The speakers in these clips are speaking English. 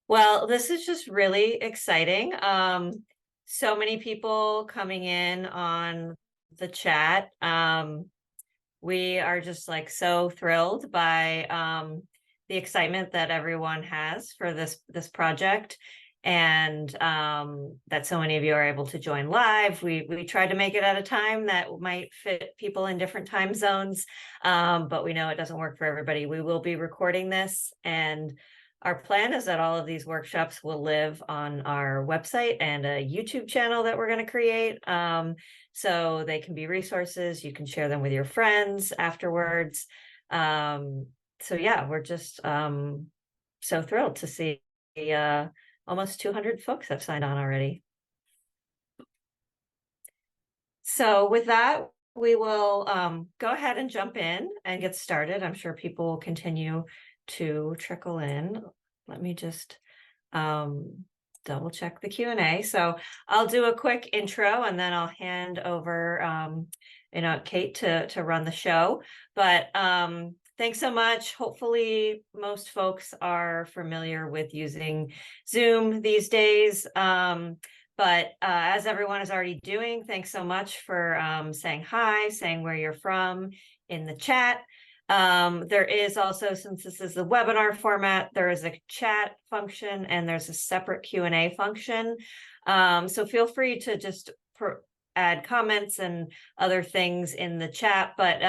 Well, this is just really exciting. So many people coming in on the chat. We are just like so thrilled by the excitement that everyone has for this project, and that so many of you are able to join live. We tried to make it at a time that might fit people in different time zones, but we know it doesn't work for everybody. We will be recording this, and our plan is that all of these workshops will live on our website and a YouTube channel that we're going to create. So they can be resources. You can share them with your friends afterwards. So yeah, we're just so thrilled to see almost 200 folks have signed on already. So with that, we will go ahead and jump in and get started. I'm sure people will continue to trickle in. Let me just double check the Q&A. So I'll do a quick intro and then I'll hand over Kait to run the show. But thanks so much. Hopefully most folks are familiar with using Zoom these days. But as everyone is already doing, thanks so much for saying hi, saying where you're from in the chat. There is also, since this is the webinar format, there is a chat function and there's a separate Q&A function. So feel free to just add comments and other things in the chat, but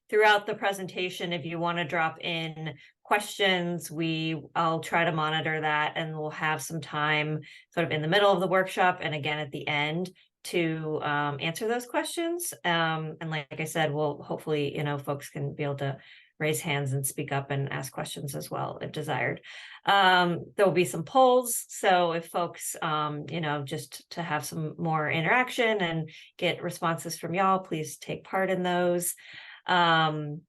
throughout the presentation, if you want to drop in questions, I'll try to monitor that, and we'll have some time sort of in the middle of the workshop and again at the end to answer those questions. And like I said, we'll hopefully, folks can be able to raise hands and speak up and ask questions as well if desired. There will be some polls. So if folks, just to have some more interaction and get responses from y'all, please take part in those. And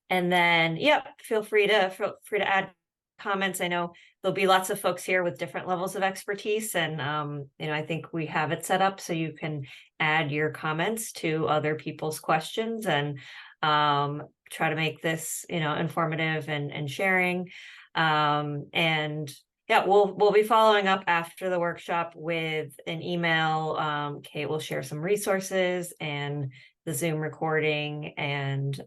then, feel free to add comments. I know there'll be lots of folks here with different levels of expertise, and I think we have it set up so you can add your comments to other people's questions and try to make this informative and sharing. And yeah, we'll be following up after the workshop with an email. Kait will share some resources and the Zoom recording, and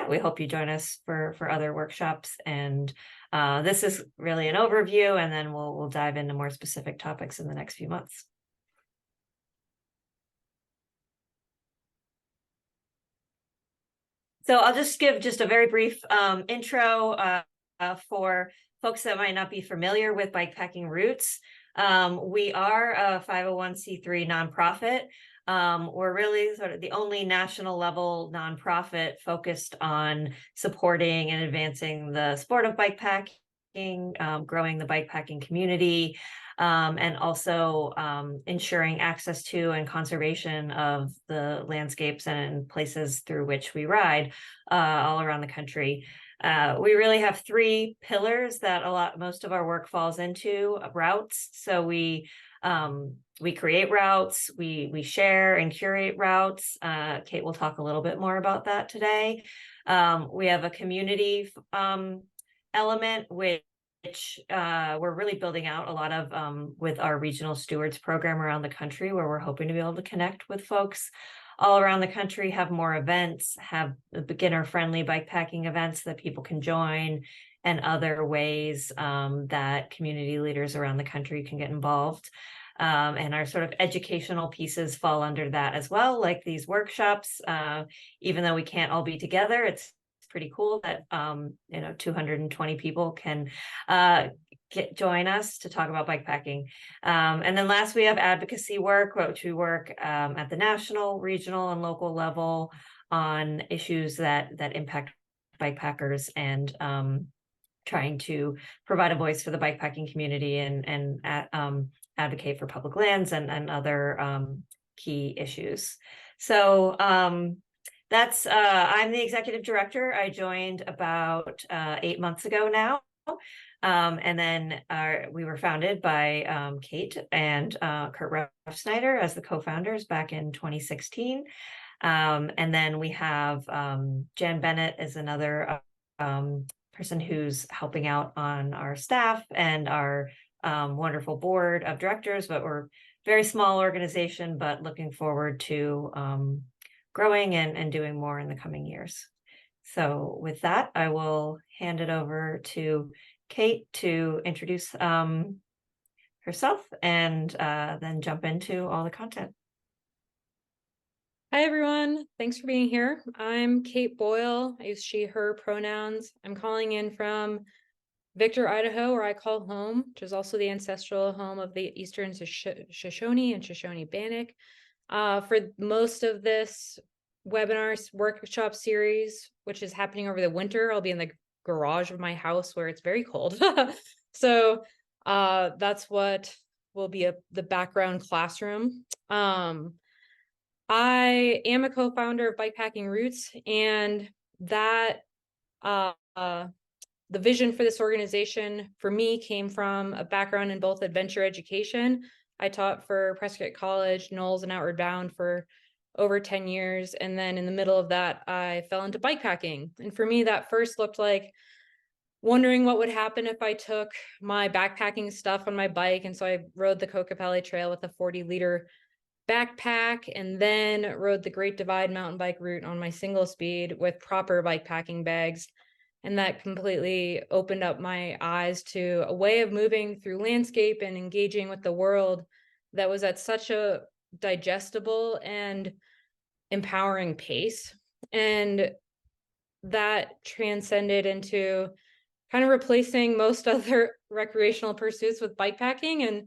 we hope you join us for other workshops. And this is really an overview, and then we'll dive into more specific topics in the next few months. So I'll just give just a very brief intro for folks that might not be familiar with bikepacking roots. We are a 501c3 nonprofit. We're really sort of the only national level nonprofit focused on supporting and advancing the sport of bikepacking, growing the bikepacking community, and also ensuring access to and conservation of the landscapes and places through which we ride all around the country. We really have three pillars that most of our work falls into. Routes. So we create routes, we share and curate routes. Kait will talk a little bit more about that today. We have a community element, which we're really building out a lot of with our regional stewards program around the country, where we're hoping to be able to connect with folks all around the country, have more events, have beginner-friendly bikepacking events that people can join, and other ways that community leaders around the country can get involved. And our sort of educational pieces fall under that as well, like these workshops. Even though we can't all be together, it's pretty cool that 220 people can join us to talk about bikepacking. And then last, we have advocacy work, which we work at the national, regional, and local level on issues that impact bikepackers, and trying to provide a voice for the bikepacking community and advocate for public lands and other key issues. So that's I'm the executive director. I joined about 8 months ago now. And then we were founded by Kait and Kurt Refsnyder as the co-founders back in 2016. And then we have Jen Bennett as another person who's helping out on our staff and our wonderful board of directors, but we're a very small organization, but looking forward to growing and doing more in the coming years. So with that, I will hand it over to Kait to introduce herself and then jump into all the content. Hi, everyone. Thanks for being here. I'm Kait Boyle. I use she, her pronouns. I'm calling in from Victor, Idaho, where I call home, which is also the ancestral home of the Eastern Shoshone and Shoshone Bannock. For most of this webinar workshop series, which is happening over the winter, I'll be in the garage of my house where it's very cold. So that's what will be the background classroom. I am a co-founder of Bikepacking Roots, and that the vision for this organization for me came from a background in both adventure education. I taught for Prescott College, Knowles, and Outward Bound for over 10 years. And then in the middle of that, I fell into bikepacking. And for me, that first looked like wondering what would happen if I took my backpacking stuff on my bike. And so I rode the Kokopelli Trail with a 40-liter backpack, and then rode the Great Divide mountain bike route on my single speed with proper bikepacking bags. And that completely opened up my eyes to a way of moving through landscape and engaging with the world that was at such a digestible and empowering pace. And that transcended into kind of replacing most other recreational pursuits with bikepacking, and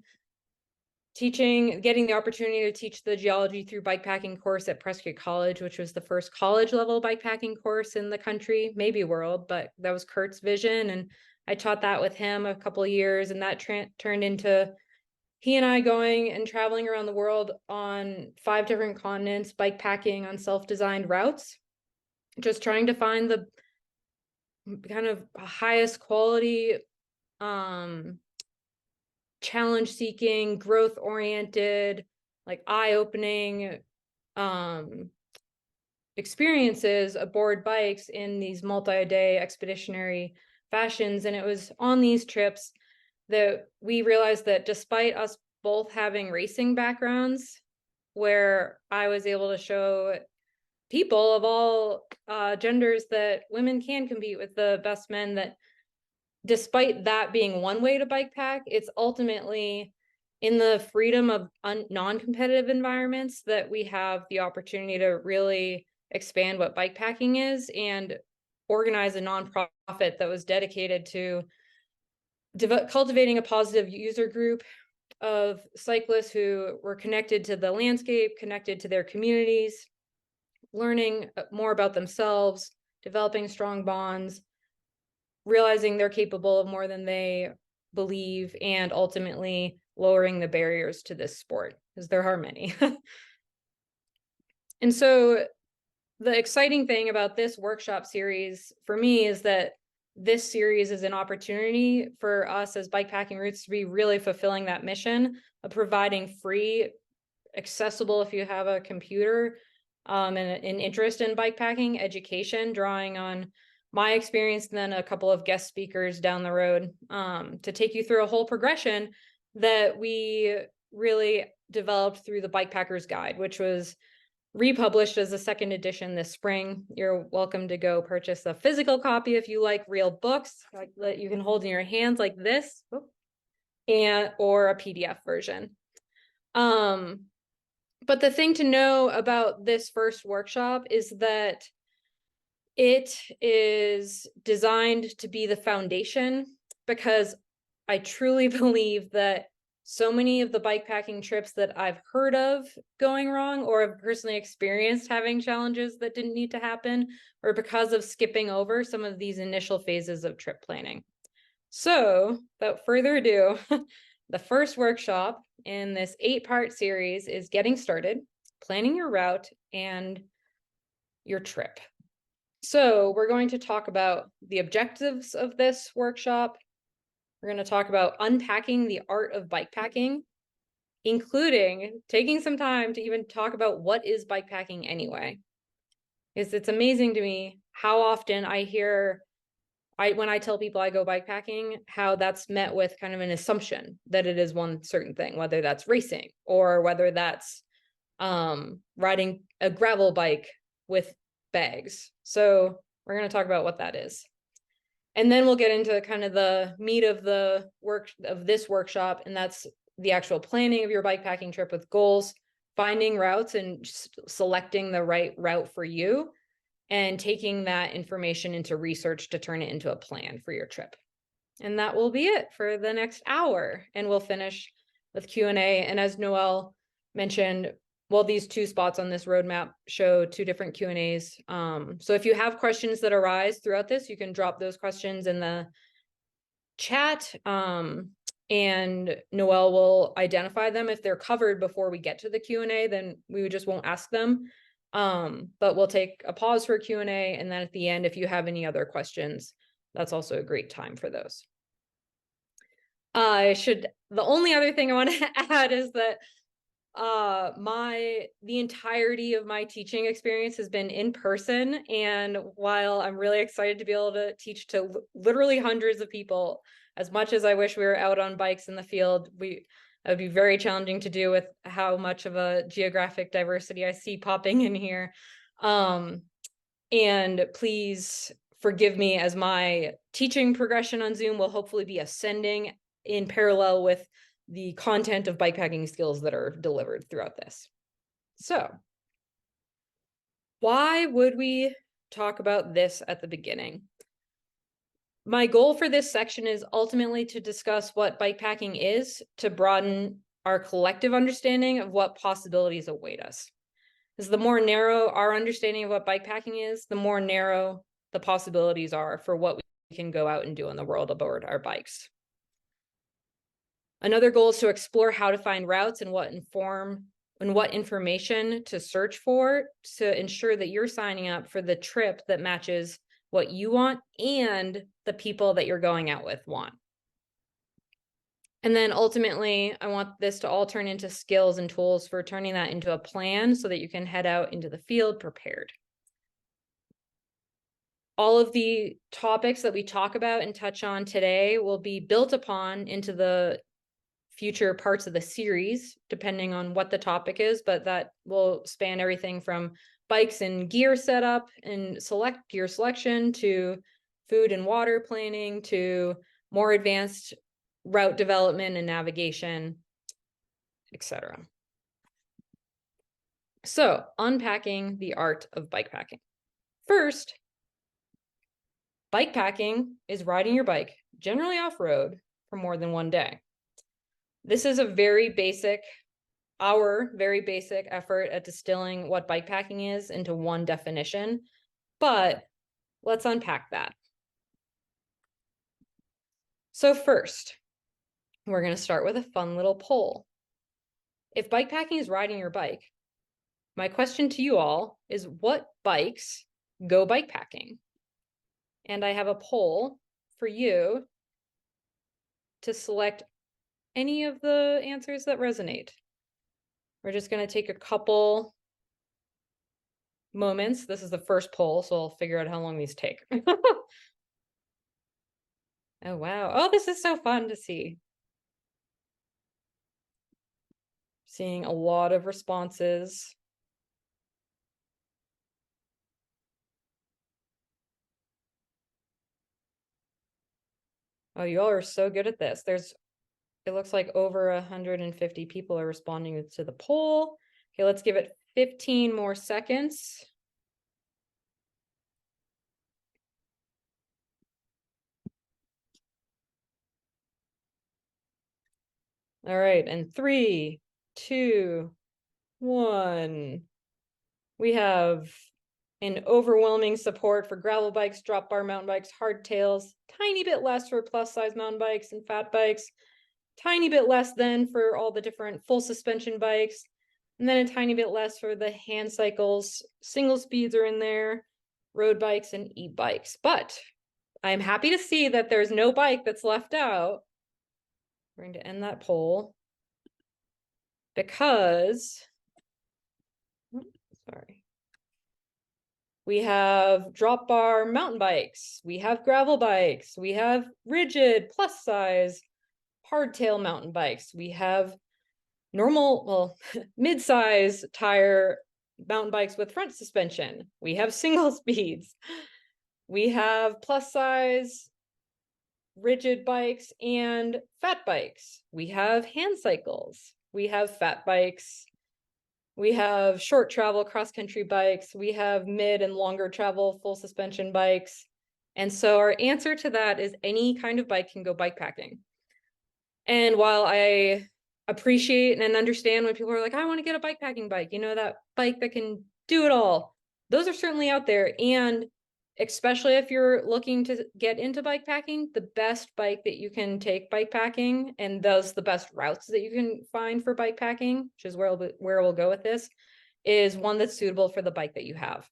getting the opportunity to teach the geology through bikepacking course at Prescott College, which was the first college level bikepacking course in the country, maybe world, but that was Kurt's vision. And I taught that with him a couple of years, and that turned into he and I going and traveling around the world on 5 different continents, bikepacking on self-designed routes, just trying to find the kind of highest quality, challenge-seeking, growth-oriented, like eye-opening experiences aboard bikes in these multi-day expeditionary fashions. And it was on these trips that we realized that despite us both having racing backgrounds, where I was able to show people of all genders that women can compete with the best men, that despite that being one way to bike pack, it's ultimately in the freedom of non-competitive environments that we have the opportunity to really expand what bikepacking is and organize a nonprofit that was dedicated to cultivating a positive user group of cyclists who were connected to the landscape, connected to their communities, learning more about themselves, developing strong bonds, realizing they're capable of more than they believe, and ultimately lowering the barriers to this sport, because there are many. And so the exciting thing about this workshop series for me is that this series is an opportunity for us as Bikepacking Roots to be really fulfilling that mission of providing free, accessible, if you have a computer and an interest in bikepacking, education, drawing on my experience, and then a couple of guest speakers down the road to take you through a whole progression that we really developed through the Bikepacker's Guide, which was republished as a second edition this spring. You're welcome to go purchase a physical copy if you like real books that you can hold in your hands like this, or a PDF version. But the thing to know about this first workshop is that it is designed to be the foundation, because I truly believe that so many of the bikepacking trips that I've heard of going wrong, or have personally experienced having challenges that didn't need to happen, or because of skipping over some of these initial phases of trip planning. So without further ado, the first workshop in this 8-part series is getting started, planning your route, and your trip. So we're going to talk about the objectives of this workshop. We're going to talk about unpacking the art of bikepacking, including taking some time to even talk about what is bikepacking anyway. Because it's amazing to me how often I hear when I tell people I go bikepacking, how that's met with kind of an assumption that it is one certain thing, whether that's racing or whether that's riding a gravel bike with bags. So we're going to talk about what that is. And then we'll get into kind of the meat of the work of this workshop, and that's the actual planning of your bikepacking trip with goals, finding routes and selecting the right route for you, and taking that information into research to turn it into a plan for your trip. And that will be it for the next hour. And we'll finish with Q&A. And as Noelle mentioned, well, these two spots on this roadmap show two different Q&As. So if you have questions that arise throughout this, you can drop those questions in the chat. And Noelle will identify them. If they're covered before we get to the Q&A, then we just won't ask them. But we'll take a pause for Q&A. And then at the end, if you have any other questions, that's also a great time for those. The only other thing I want to add is that the entirety of my teaching experience has been in person. And while I'm really excited to be able to teach to literally hundreds of people, as much as I wish we were out on bikes in the field, that would be very challenging to do with how much of a geographic diversity I see popping in here. And please forgive me, as my teaching progression on Zoom will hopefully be ascending in parallel with the content of bikepacking skills that are delivered throughout this. So, why would we talk about this at the beginning? My goal for this section is ultimately to discuss what bikepacking is, to broaden our collective understanding of what possibilities await us. Because the more narrow our understanding of what bikepacking is, the more narrow the possibilities are for what we can go out and do in the world aboard our bikes. Another goal is to explore how to find routes and what information to search for to ensure that you're signing up for the trip that matches what you want and the people that you're going out with want. And then ultimately, I want this to all turn into skills and tools for turning that into a plan so that you can head out into the field prepared. All of the topics that we talk about and touch on today will be built upon into the future parts of the series, depending on what the topic is, but that will span everything from bikes and gear setup and gear selection to food and water planning to more advanced route development and navigation, etc. So, unpacking the art of bikepacking. First, bikepacking is riding your bike, generally off-road, for more than one day. This is our very basic effort at distilling what bikepacking is into one definition, but let's unpack that. So first, we're going to start with a fun little poll. If bikepacking is riding your bike, my question to you all is, what bikes go bikepacking? And I have a poll for you to select any of the answers that resonate. We're just going to take a couple moments. This is the first poll, so I'll figure out how long these take. Oh, wow. Oh, this is so fun to see. Seeing a lot of responses. Oh, you all are so good at this. It looks like over 150 people are responding to the poll. Okay, let's give it 15 more seconds. All right, and 3, 2, 1. We have an overwhelming support for gravel bikes, drop bar mountain bikes, hardtails, tiny bit less for plus size mountain bikes and fat bikes, tiny bit less then for all the different full suspension bikes, and then a tiny bit less for the hand cycles. Single speeds are in there, road bikes and e-bikes. But I'm happy to see that there's no bike that's left out. We're going to end that poll because, sorry. We have drop bar mountain bikes. We have gravel bikes. We have rigid plus size hardtail mountain bikes. We have normal, well, mid-size tire mountain bikes with front suspension. We have single speeds. We have plus size rigid bikes and fat bikes. We have hand cycles. We have fat bikes. We have short travel cross-country bikes. We have mid and longer travel full suspension bikes. And so our answer to that is any kind of bike can go bikepacking. And while I appreciate and understand when people are like, I want to get a bikepacking bike, you know, that bike that can do it all, those are certainly out there. And especially if you're looking to get into bikepacking, the best bike that you can take bikepacking, and those the best routes that you can find for bikepacking, which is where we'll go with this, is one that's suitable for the bike that you have.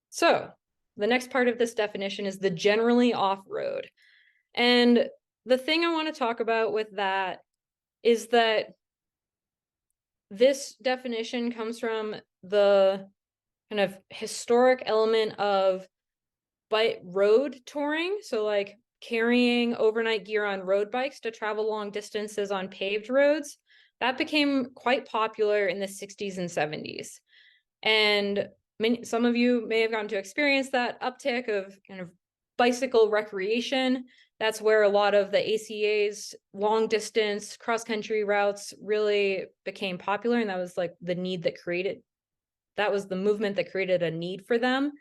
So the next part of this definition is the generally off-road. And the thing I want to talk about with that is that this definition comes from the kind of historic element of road touring. So like carrying overnight gear on road bikes to travel long distances on paved roads. That became quite popular in the 60s and 70s. And some of you may have gotten to experience that uptick of kind of bicycle recreation. That's where a lot of the ACA's long distance cross-country routes really became popular. And that was like the need that created, that was the movement that created a need for them.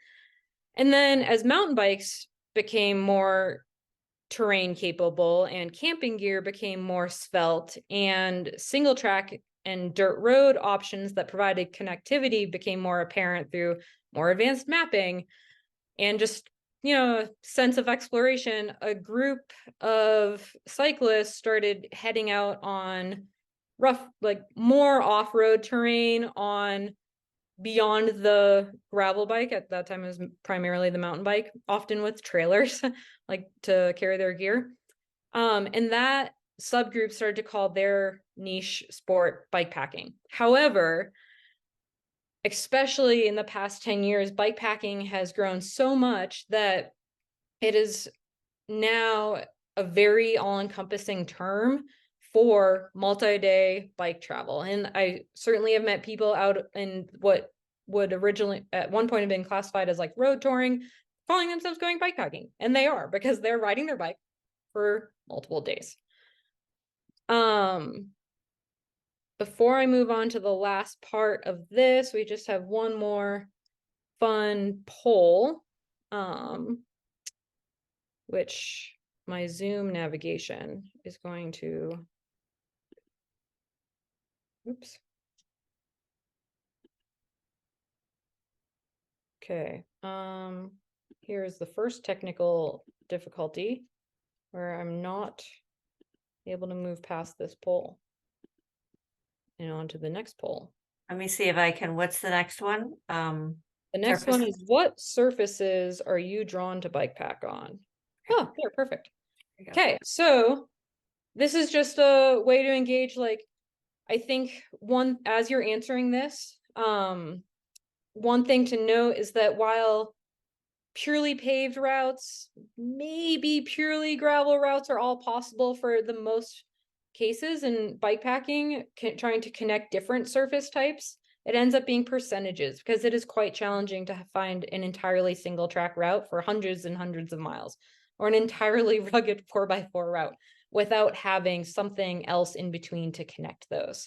And then as mountain bikes became more terrain capable and camping gear became more svelte and single track and dirt road options that provided connectivity became more apparent through more advanced mapping and just, you know, sense of exploration, a group of cyclists started heading out on rough, like more off-road terrain on beyond the gravel bike. At that time it was primarily the mountain bike, often with trailers like to carry their gear. And that subgroup started to call their niche sport bikepacking. However, especially in the past 10 years, bikepacking has grown so much that it is now a very all-encompassing term for multi-day bike travel. And I certainly have met people out in what would originally at one point have been classified as like road touring, calling themselves going bikepacking. And they are, because they're riding their bike for multiple days. Before I move on to the last part of this, we just have one more fun poll, which my Zoom navigation is going to, oops. Okay, here's the first technical difficulty where I'm not able to move past this poll and on to the next poll. Let me see if I can, what's the next one? The next one is, what surfaces are you drawn to bike pack on? Oh, there, perfect. Okay, so this is just a way to engage, like, I think as you're answering this, one thing to note is that while purely paved routes, maybe purely gravel routes are all possible for the most cases in bikepacking, trying to connect different surface types, it ends up being percentages because it is quite challenging to find an entirely single track route for hundreds and hundreds of miles, or an entirely rugged 4x4 route without having something else in between to connect those.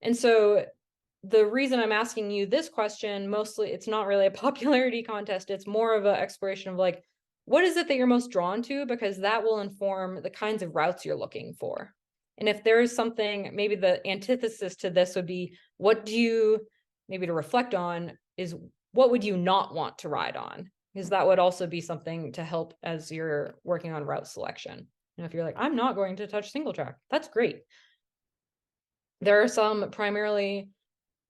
And so the reason I'm asking you this question, mostly it's not really a popularity contest, it's more of an exploration of like, what is it that you're most drawn to? Because that will inform the kinds of routes you're looking for. And if there is something, maybe the antithesis to this would be, what do you, maybe to reflect on, is what would you not want to ride on? Because that would also be something to help as you're working on route selection. And if you're like, I'm not going to touch single track, that's great. There are some primarily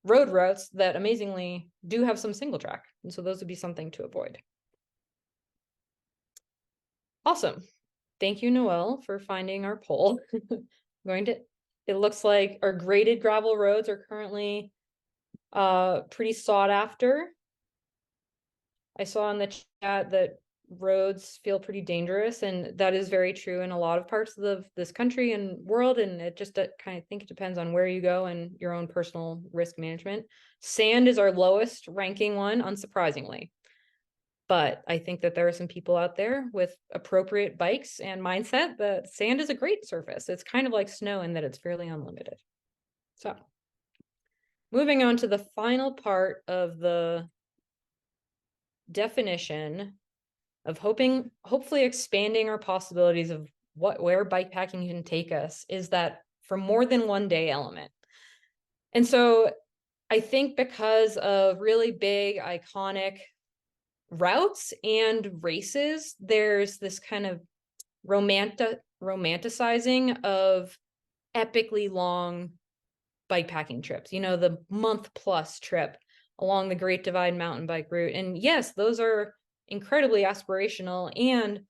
road routes that amazingly do have some single track. And so those would be something to avoid. Awesome. Thank you, Noelle, for finding our poll. It looks like our graded gravel roads are currently pretty sought after. I saw in the chat that roads feel pretty dangerous, and that is very true in a lot of parts of this country and world. And it just kind of think it depends on where you go and your own personal risk management. Sand is our lowest ranking one, unsurprisingly. But I think that there are some people out there with appropriate bikes and mindset that sand is a great surface. It's kind of like snow in that it's fairly unlimited. So moving on to the final part of the definition of hopefully expanding our possibilities of where bikepacking can take us, is that for more than one day element. And so I think because of really big, iconic routes and races, there's this kind of romanticizing of epically long bikepacking trips, the month plus trip along the Great Divide mountain bike route. And yes, those are incredibly aspirational. And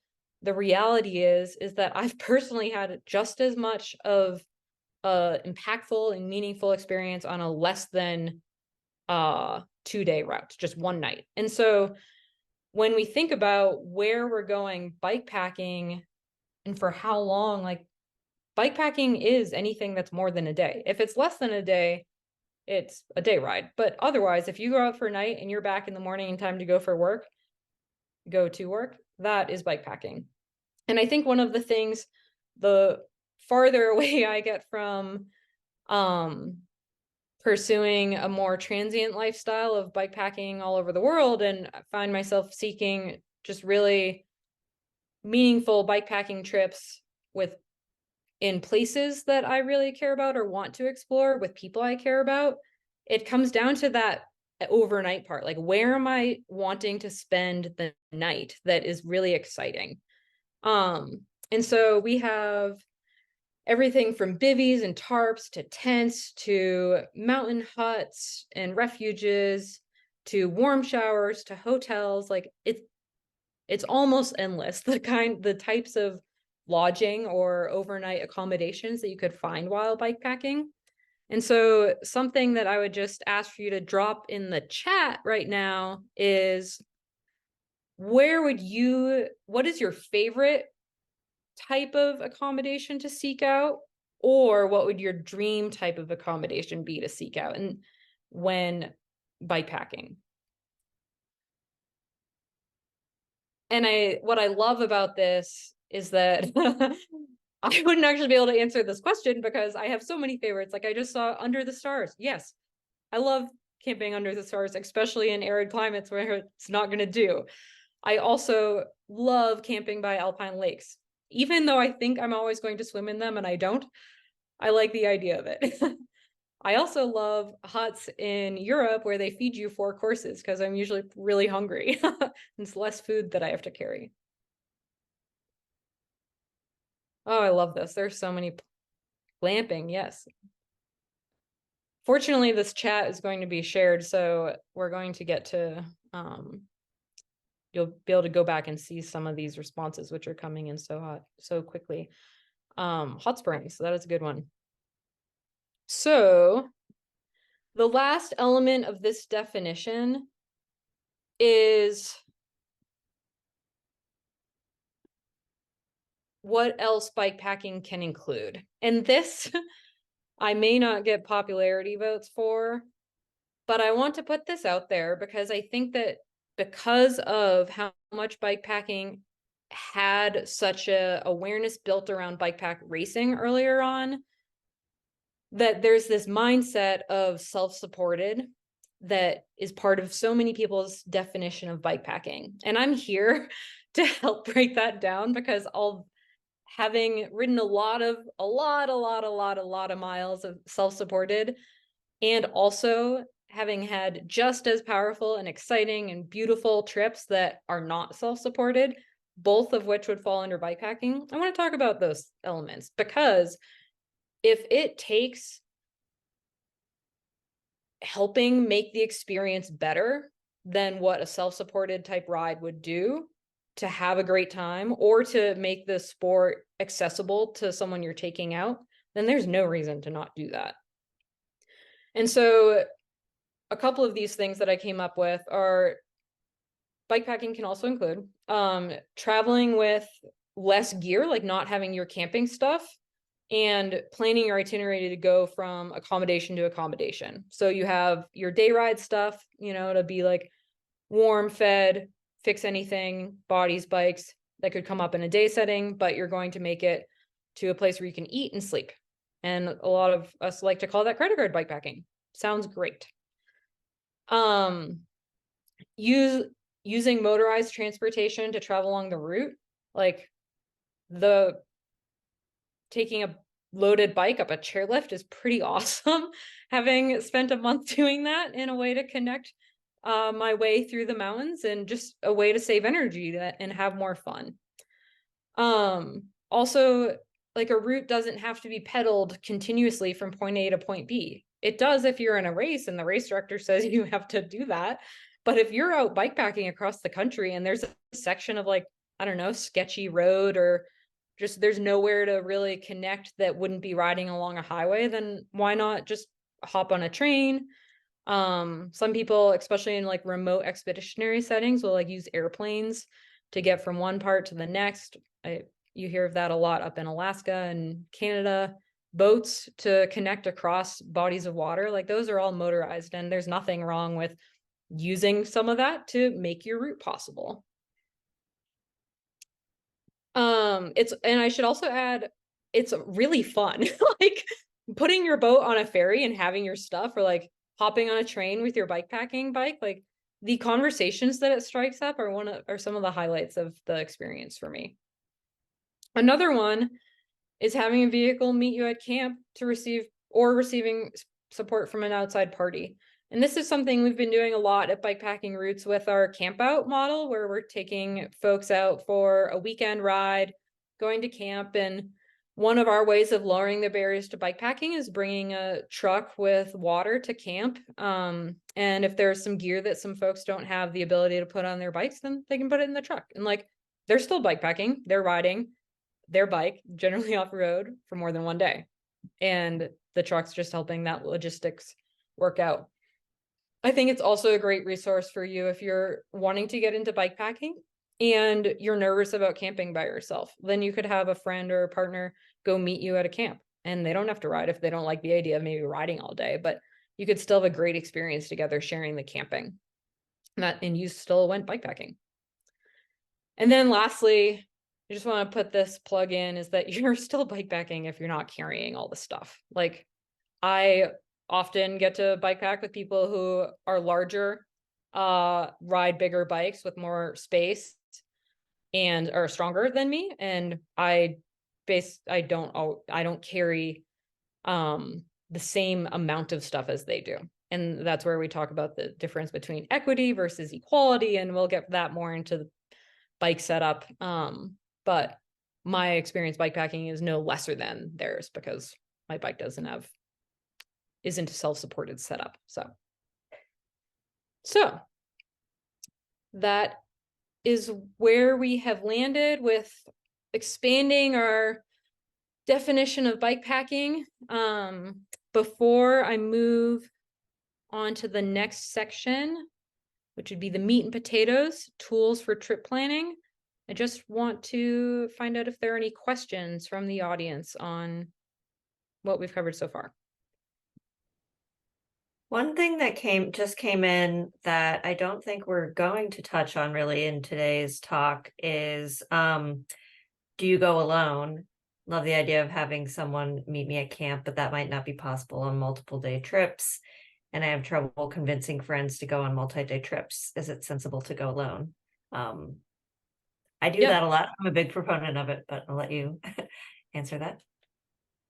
the reality is that I've personally had just as much of a impactful and meaningful experience on a less than 2-day route, just one night. And so when we think about where we're going bikepacking and for how long, like, bikepacking is anything that's more than a day. If it's less than a day, it's a day ride. But otherwise, if you go out for a night and you're back in the morning in time to go to work, that is bikepacking. And I think one of the things, the farther away I get from pursuing a more transient lifestyle of bikepacking all over the world, and find myself seeking just really meaningful bikepacking trips in places that I really care about or want to explore with people I care about, it comes down to that overnight part. Like, where am I wanting to spend the night that is really exciting? And so we have everything from bivvies and tarps to tents to mountain huts and refuges to warm showers to hotels. Like, it's almost endless, the types of lodging or overnight accommodations that you could find while bikepacking. And so something that I would just ask for you to drop in the chat right now is, what is your favorite type of accommodation to seek out? Or what would your dream type of accommodation be to seek out and when bikepacking? And what I love about this is that I wouldn't actually be able to answer this question because I have so many favorites. Like, I just saw Under the Stars. Yes, I love camping under the stars, especially in arid climates where it's not going to do. I also love camping by alpine lakes. Even though I think I'm always going to swim in them and I don't, I like the idea of it. I also love huts in Europe where they feed you 4 courses because I'm usually really hungry. It's less food that I have to carry. Oh, I love this. There's so many glamping. Yes. Fortunately, this chat is going to be shared, so we're going to get to, you'll be able to go back and see some of these responses, which are coming in so quickly. Hot springs, so that is a good one. So the last element of this definition is what else bikepacking can include. And this, I may not get popularity votes for, but I want to put this out there because I think that because of how much bikepacking had such a awareness built around bikepack racing earlier on, that there's this mindset of self-supported that is part of so many people's definition of bikepacking. And I'm here to help break that down because having ridden a lot of miles of self-supported, and also having had just as powerful and exciting and beautiful trips that are not self-supported, both of which would fall under bikepacking, I want to talk about those elements, because if it takes helping make the experience better than what a self-supported type ride would do to have a great time or to make the sport accessible to someone you're taking out, then there's no reason to not do that. And so a couple of these things that I came up with are bikepacking can also include traveling with less gear, like not having your camping stuff, and planning your itinerary to go from accommodation to accommodation. So you have your day ride stuff, you know, to be like warm, fed, fix anything, bodies, bikes that could come up in a day setting, but you're going to make it to a place where you can eat and sleep. And a lot of us like to call that credit card bikepacking. Sounds great. Using motorized transportation to travel along the route, like the taking a loaded bike up a chairlift is pretty awesome. Having spent a month doing that in a way to connect my way through the mountains, and just a way to save energy and have more fun. Also, like a route doesn't have to be pedaled continuously from point A to point B. It does if you're in a race and the race director says you have to do that. But if you're out bikepacking across the country and there's a section of like, I don't know, sketchy road, or just there's nowhere to really connect that wouldn't be riding along a highway, then why not just hop on a train? Some people, especially in like remote expeditionary settings, will like use airplanes to get from one part to the next. You hear of that a lot up in Alaska and Canada. Boats to connect across bodies of water, like those are all motorized, and there's nothing wrong with using some of that to make your route possible. And I should also add, it's really fun. Like putting your boat on a ferry and having your stuff, or like hopping on a train with your bikepacking bike, like the conversations that it strikes up are some of the highlights of the experience for me. Another one is having a vehicle meet you at camp to receiving support from an outside party. And this is something we've been doing a lot at Bikepacking Routes with our camp out model, where we're taking folks out for a weekend ride, going to camp. And one of our ways of lowering the barriers to bikepacking is bringing a truck with water to camp. And if there's some gear that some folks don't have the ability to put on their bikes, then they can put it in the truck. And like, they're still bikepacking, they're riding their bike, generally off road, for more than one day. And the truck's just helping that logistics work out. I think it's also a great resource for you if you're wanting to get into bikepacking and you're nervous about camping by yourself. Then you could have a friend or a partner go meet you at a camp, and they don't have to ride if they don't like the idea of maybe riding all day, but you could still have a great experience together sharing the camping. And you still went bikepacking. And then lastly, I just want to put this plug in, is that you're still bikepacking if you're not carrying all the stuff. Like, I often get to bikepack with people who are larger, ride bigger bikes with more space, and are stronger than me. And I don't carry the same amount of stuff as they do. And that's where we talk about the difference between equity versus equality, and we'll get that more into the bike setup. But my experience bikepacking is no lesser than theirs, because my bike isn't a self-supported setup. So that is where we have landed with expanding our definition of bikepacking. Before I move on to the next section, which would be the meat and potatoes, tools for trip planning, I just want to find out if there are any questions from the audience on what we've covered so far. One thing that just came in that I don't think we're going to touch on really in today's talk is, do you go alone? Love the idea of having someone meet me at camp, but that might not be possible on multiple day trips. And I have trouble convincing friends to go on multi-day trips. Is it sensible to go alone? I do that a lot. I'm a big proponent of it, but I'll let you answer that.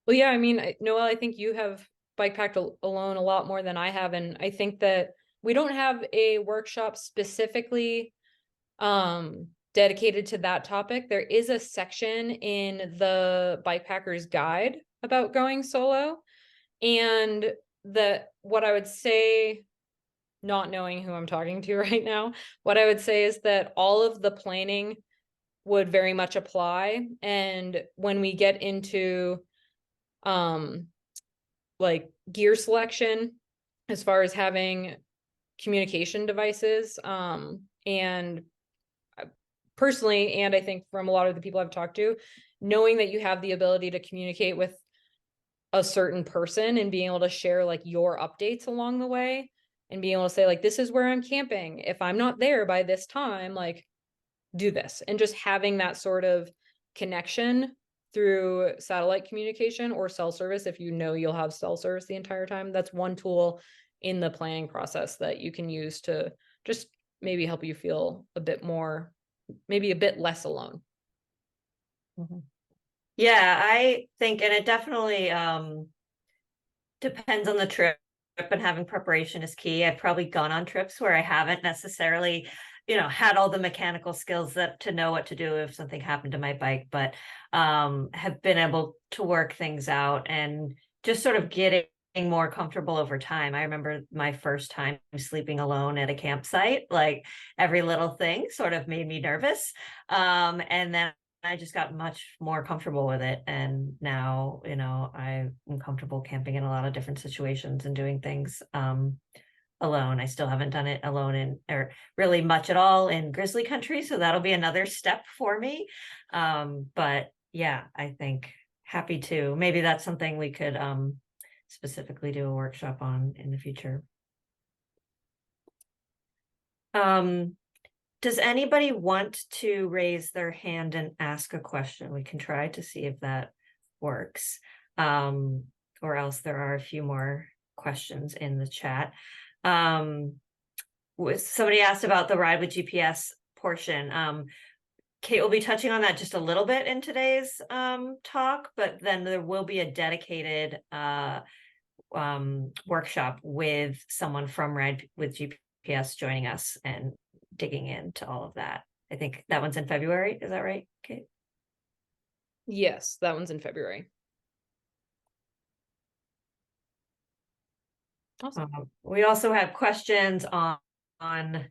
Well, yeah, I mean, Noelle, I think you have bikepacked alone a lot more than I have. And I think that we don't have a workshop specifically dedicated to that topic. There is a section in the Bikepackers Guide about going solo. And what I would say, not knowing who I'm talking to right now, what I would say is that all of the planning would very much apply. And when we get into like gear selection, as far as having communication devices. And personally, and I think from a lot of the people I've talked to, knowing that you have the ability to communicate with a certain person and being able to share like your updates along the way and being able to say like, this is where I'm camping. If I'm not there by this time, like do this. And just having that sort of connection through satellite communication or cell service, if you know you'll have cell service the entire time, that's one tool in the planning process that you can use to just maybe help you feel a bit more, maybe a bit less alone. Yeah, I think, and it definitely depends on the trip, and having preparation is key. I've probably gone on trips where I haven't necessarily, had all the mechanical skills that to know what to do if something happened to my bike, but have been able to work things out and just sort of getting more comfortable over time. I remember my first time sleeping alone at a campsite, like every little thing sort of made me nervous. And then I just got much more comfortable with it. And now, I'm comfortable camping in a lot of different situations and doing things alone. I still haven't done it alone or really much at all in grizzly country. So that'll be another step for me. But yeah, I think happy to. Maybe that's something we could specifically do a workshop on in the future. Does anybody want to raise their hand and ask a question? We can try to see if that works. Or else there are a few more questions in the chat. Somebody asked about the ride with GPS portion. Kait will be touching on that just a little bit in today's talk, but then there will be a dedicated workshop with someone from Ride with GPS joining us and digging into all of that. I think that one's in February. Is that right, Kait? Yes, that one's in February. Awesome. We also have questions on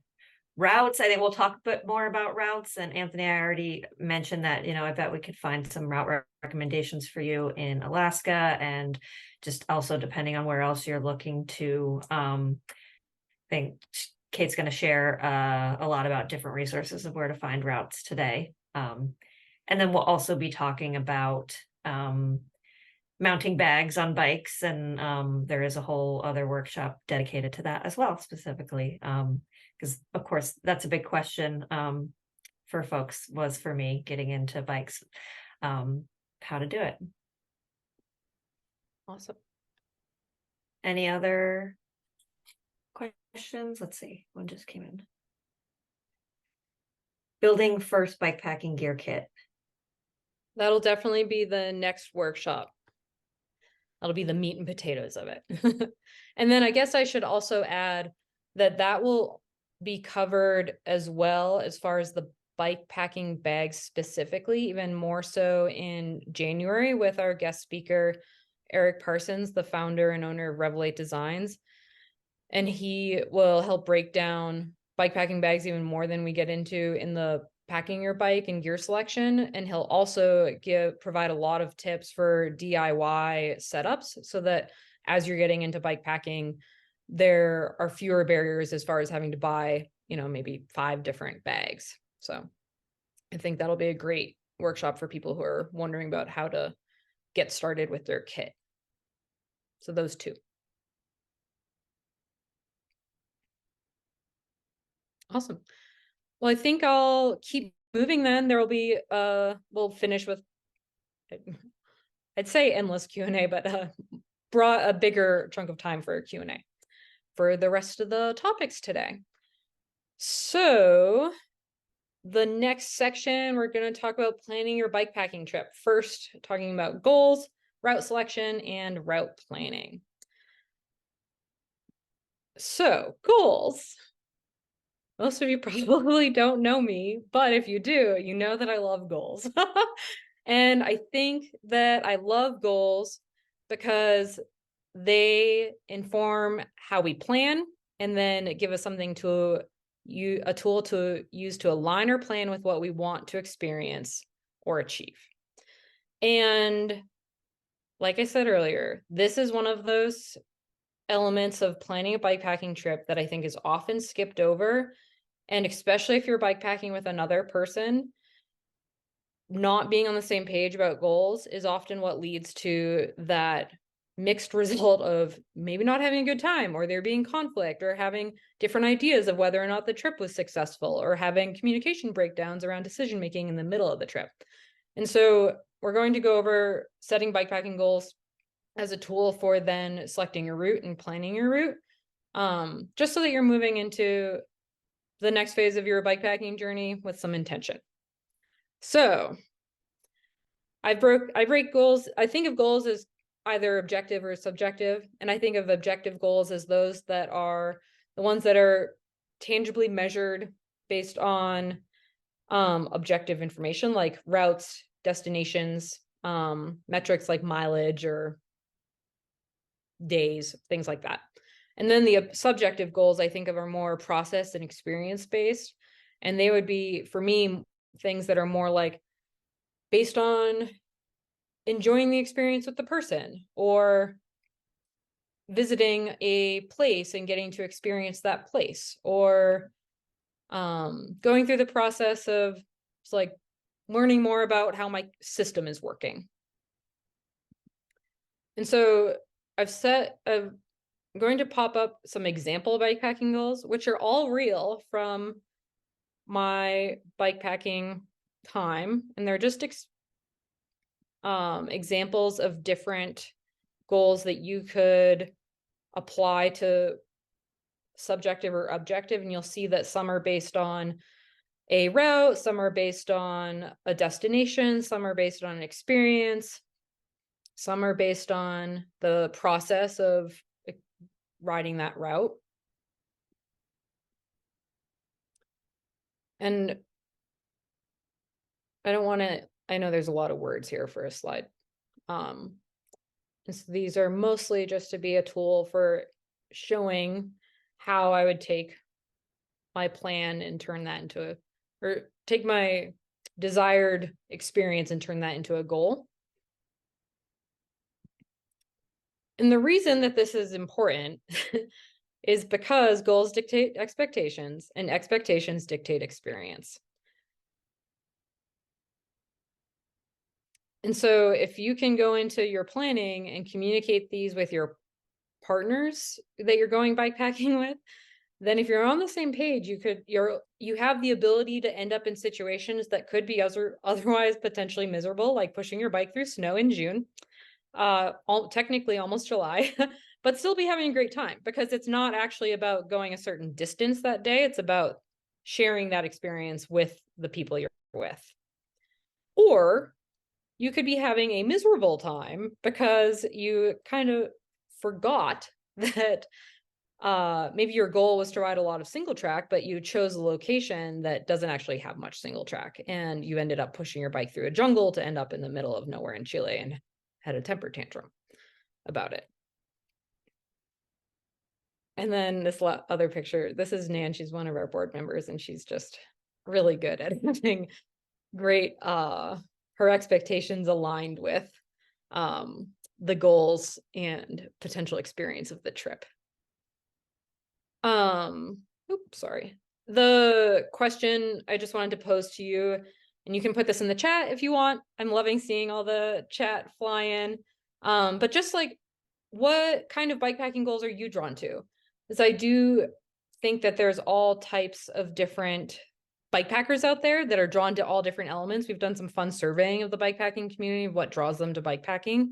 routes. I think we'll talk a bit more about routes. And Anthony, I already mentioned that, I bet we could find some route recommendations for you in Alaska, and just also depending on where else you're looking to, I think Kait's going to share a lot about different resources of where to find routes today. And then we'll also be talking about mounting bags on bikes, and there is a whole other workshop dedicated to that as well, specifically. Because of course, that's a big question for folks, was for me getting into bikes, how to do it. Awesome. Any other questions? Let's see, one just came in. Building first bikepacking gear kit. That'll definitely be the next workshop. That'll be the meat and potatoes of it. And then I guess I should also add that will be covered as well as far as the bike packing bags specifically, even more so in January with our guest speaker, Eric Parsons, the founder and owner of Revelate Designs. And he will help break down bike packing bags even more than we get into in the packing your bike and gear selection. And he'll also provide a lot of tips for DIY setups so that as you're getting into bike packing, there are fewer barriers as far as having to buy, maybe 5 different bags. So I think that'll be a great workshop for people who are wondering about how to get started with their kit. So those 2. Awesome. Well, I think I'll keep moving then. There will be, we'll finish with, I'd say endless Q&A, but brought a bigger chunk of time for Q&A for the rest of the topics today. So the next section, we're going to talk about planning your bikepacking trip. First, talking about goals, route selection, and route planning. So goals. Most of you probably don't know me, but if you do, you know that I love goals. And I think that I love goals because they inform how we plan and then give us something a tool to use to align our plan with what we want to experience or achieve. And like I said earlier, this is one of those elements of planning a bikepacking trip that I think is often skipped over. And especially if you're bikepacking with another person, not being on the same page about goals is often what leads to that mixed result of maybe not having a good time, or there being conflict, or having different ideas of whether or not the trip was successful, or having communication breakdowns around decision making in the middle of the trip. And so we're going to go over setting bikepacking goals as a tool for then selecting your route and planning your route, just so that you're moving into the next phase of your bikepacking journey with some intention. So I break goals. I think of goals as either objective or subjective. And I think of objective goals as those that are the ones that are tangibly measured based on objective information like routes, destinations, metrics like mileage or days, things like that. And then the subjective goals I think of are more process and experience based. And they would be, for me, things that are more like based on enjoying the experience with the person, or visiting a place and getting to experience that place, or going through the process of like learning more about how my system is working. And so I'm going to pop up some example bikepacking goals, which are all real from my bikepacking time. And they're just examples of different goals that you could apply to subjective or objective. And you'll see that some are based on a route, some are based on a destination, some are based on an experience, some are based on the process of riding that route. And I know there's a lot of words here for a slide. And so these are mostly just to be a tool for showing how I would take my plan and turn that into or take my desired experience and turn that into a goal. And the reason that this is important is because goals dictate expectations and expectations dictate experience. And so if you can go into your planning and communicate these with your partners that you're going bikepacking with, then if you're on the same page, you have the ability to end up in situations that could be otherwise potentially miserable, like pushing your bike through snow in June, technically almost July, but still be having a great time, because it's not actually about going a certain distance that day. It's about sharing that experience with the people you're with. Or you could be having a miserable time because you kind of forgot that maybe your goal was to ride a lot of single track, but you chose a location that doesn't actually have much single track, and you ended up pushing your bike through a jungle to end up in the middle of nowhere in Chile and had a temper tantrum about it. And then this other picture, this is Nan. She's one of our board members, and she's just really good at having great her expectations aligned with the goals and potential experience of the trip. Oops, sorry. The question I just wanted to pose to you, and you can put this in the chat if you want. I'm loving seeing all the chat fly in. But just like, what kind of bikepacking goals are you drawn to? Because I do think that there's all types of different bikepackers out there that are drawn to all different elements. We've done some fun surveying of the bikepacking community, of what draws them to bikepacking.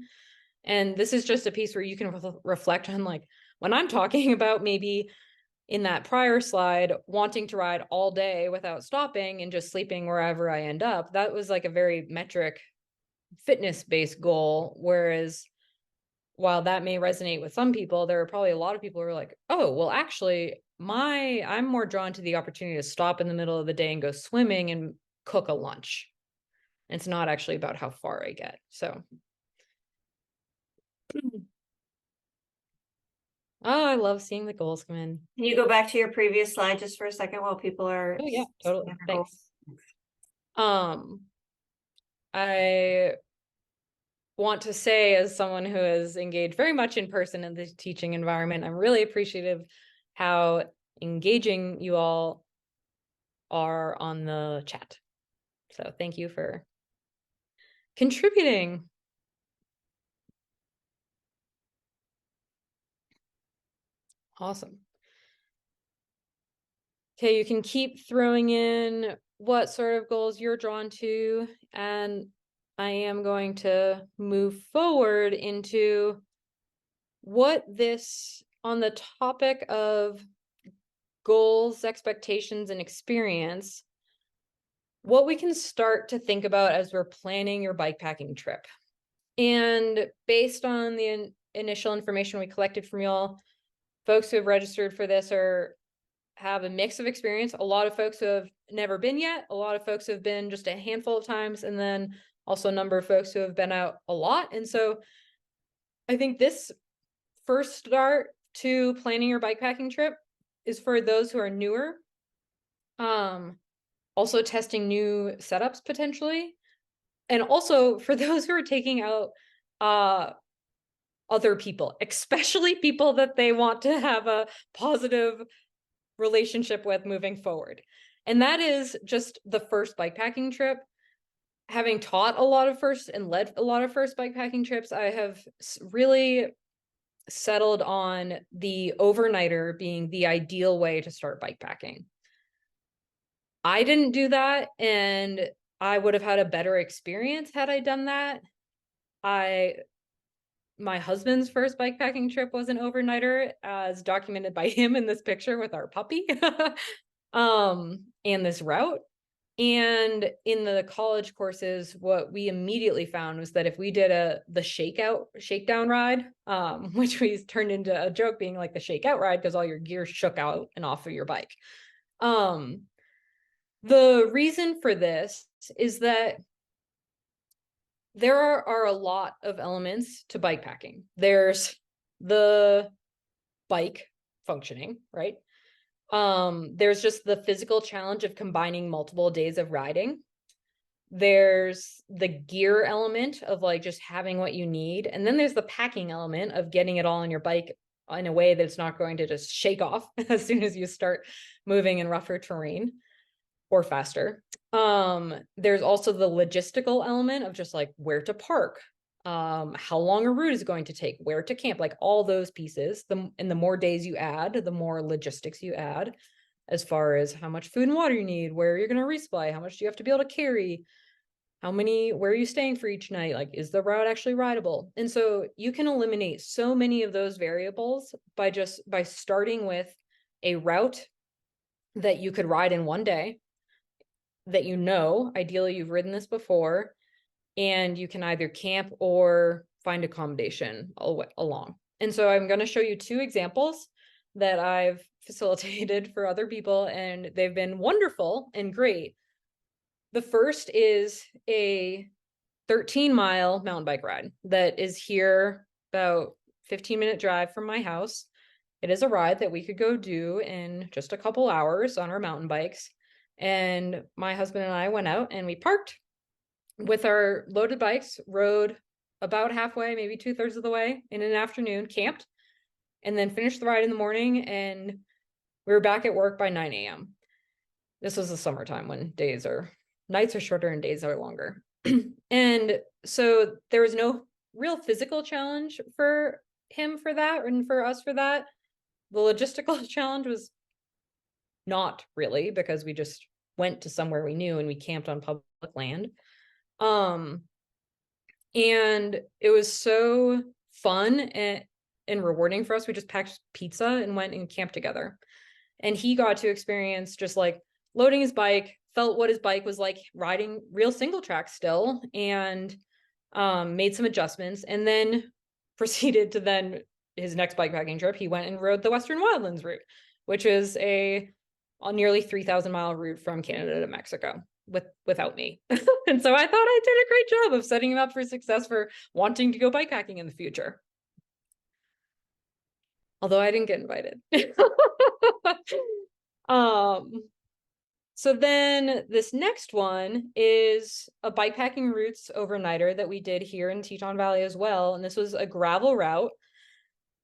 And this is just a piece where you can reflect on, like, when I'm talking about maybe in that prior slide, wanting to ride all day without stopping and just sleeping wherever I end up, that was like a very metric fitness-based goal. Whereas while that may resonate with some people, there are probably a lot of people who are like, oh, well, actually, I'm more drawn to the opportunity to stop in the middle of the day and go swimming and cook a lunch. It's not actually about how far I get. So oh, I love seeing the goals come in. Can you go back to your previous slide just for a second while people are? Oh yeah, totally. Thanks. I want to say, as someone who is engaged very much in person in the teaching environment, I'm really appreciative how engaging you all are on the chat. So thank you for contributing. Awesome. Okay, you can keep throwing in what sort of goals you're drawn to, and I am going to move forward into what this, on the topic of goals, expectations, and experience, what we can start to think about as we're planning your bikepacking trip. And based on the initial information we collected from y'all, folks who have registered for this have a mix of experience. A lot of folks who have never been yet, a lot of folks who have been just a handful of times, and then also a number of folks who have been out a lot. And so I think this first start to planning your bikepacking trip is for those who are newer. Also testing new setups potentially. And also for those who are taking out other people, especially people that they want to have a positive relationship with moving forward. And that is just the first bikepacking trip. Having taught a lot of first and led a lot of first bikepacking trips, I have really settled on the overnighter being the ideal way to start bikepacking. I didn't do that, and I would have had a better experience had I done that. My husband's first bikepacking trip was an overnighter, as documented by him in this picture with our puppy, and this route. And in the college courses, what we immediately found was that if we did the shakedown ride, which we turned into a joke being like the shakeout ride because all your gear shook out and off of your bike. The reason for this is that there are a lot of elements to bikepacking. There's the bike functioning, right? There's just the physical challenge of combining multiple days of riding. There's the gear element of like just having what you need. And then there's the packing element of getting it all on your bike in a way that's not going to just shake off as soon as you start moving in rougher terrain or faster. There's also the logistical element of just like where to park, how long a route is going to take, where to camp, like all those pieces. And the more days you add, the more logistics you add, as far as how much food and water you need, where you're going to resupply, how much do you have to be able to carry, where are you staying for each night, like is the route actually rideable? And so you can eliminate so many of those variables by starting with a route that you could ride in one day, that ideally you've ridden this before, and you can either camp or find accommodation along. And so I'm going to show you two examples that I've facilitated for other people, and they've been wonderful and great. The first is a 13-mile mountain bike ride that is here, about 15-minute drive from my house. It is a ride that we could go do in just a couple hours on our mountain bikes. And my husband and I went out and we parked with our loaded bikes, rode about halfway, maybe 2/3 of the way in an afternoon, camped, and then finished the ride in the morning. And we were back at work by 9 a.m. This was the summertime when nights are shorter and days are longer. And so there was no real physical challenge for him for that, and for us for that. The logistical challenge was not really, because we just went to somewhere we knew and we camped on public land. And it was so fun and rewarding for us. We just packed pizza and went and camped together. And he got to experience just like loading his bike, felt what his bike was like riding real single track still, and made some adjustments, and then proceeded to his next bikepacking trip, he went and rode the Western Wildlands route, which is a nearly 3,000-mile route from Canada to Mexico without me. And so I thought I did a great job of setting him up for success for wanting to go bikepacking in the future. Although I didn't get invited. So then this next one is a bikepacking routes overnighter that we did here in Teton Valley as well. And this was a gravel route.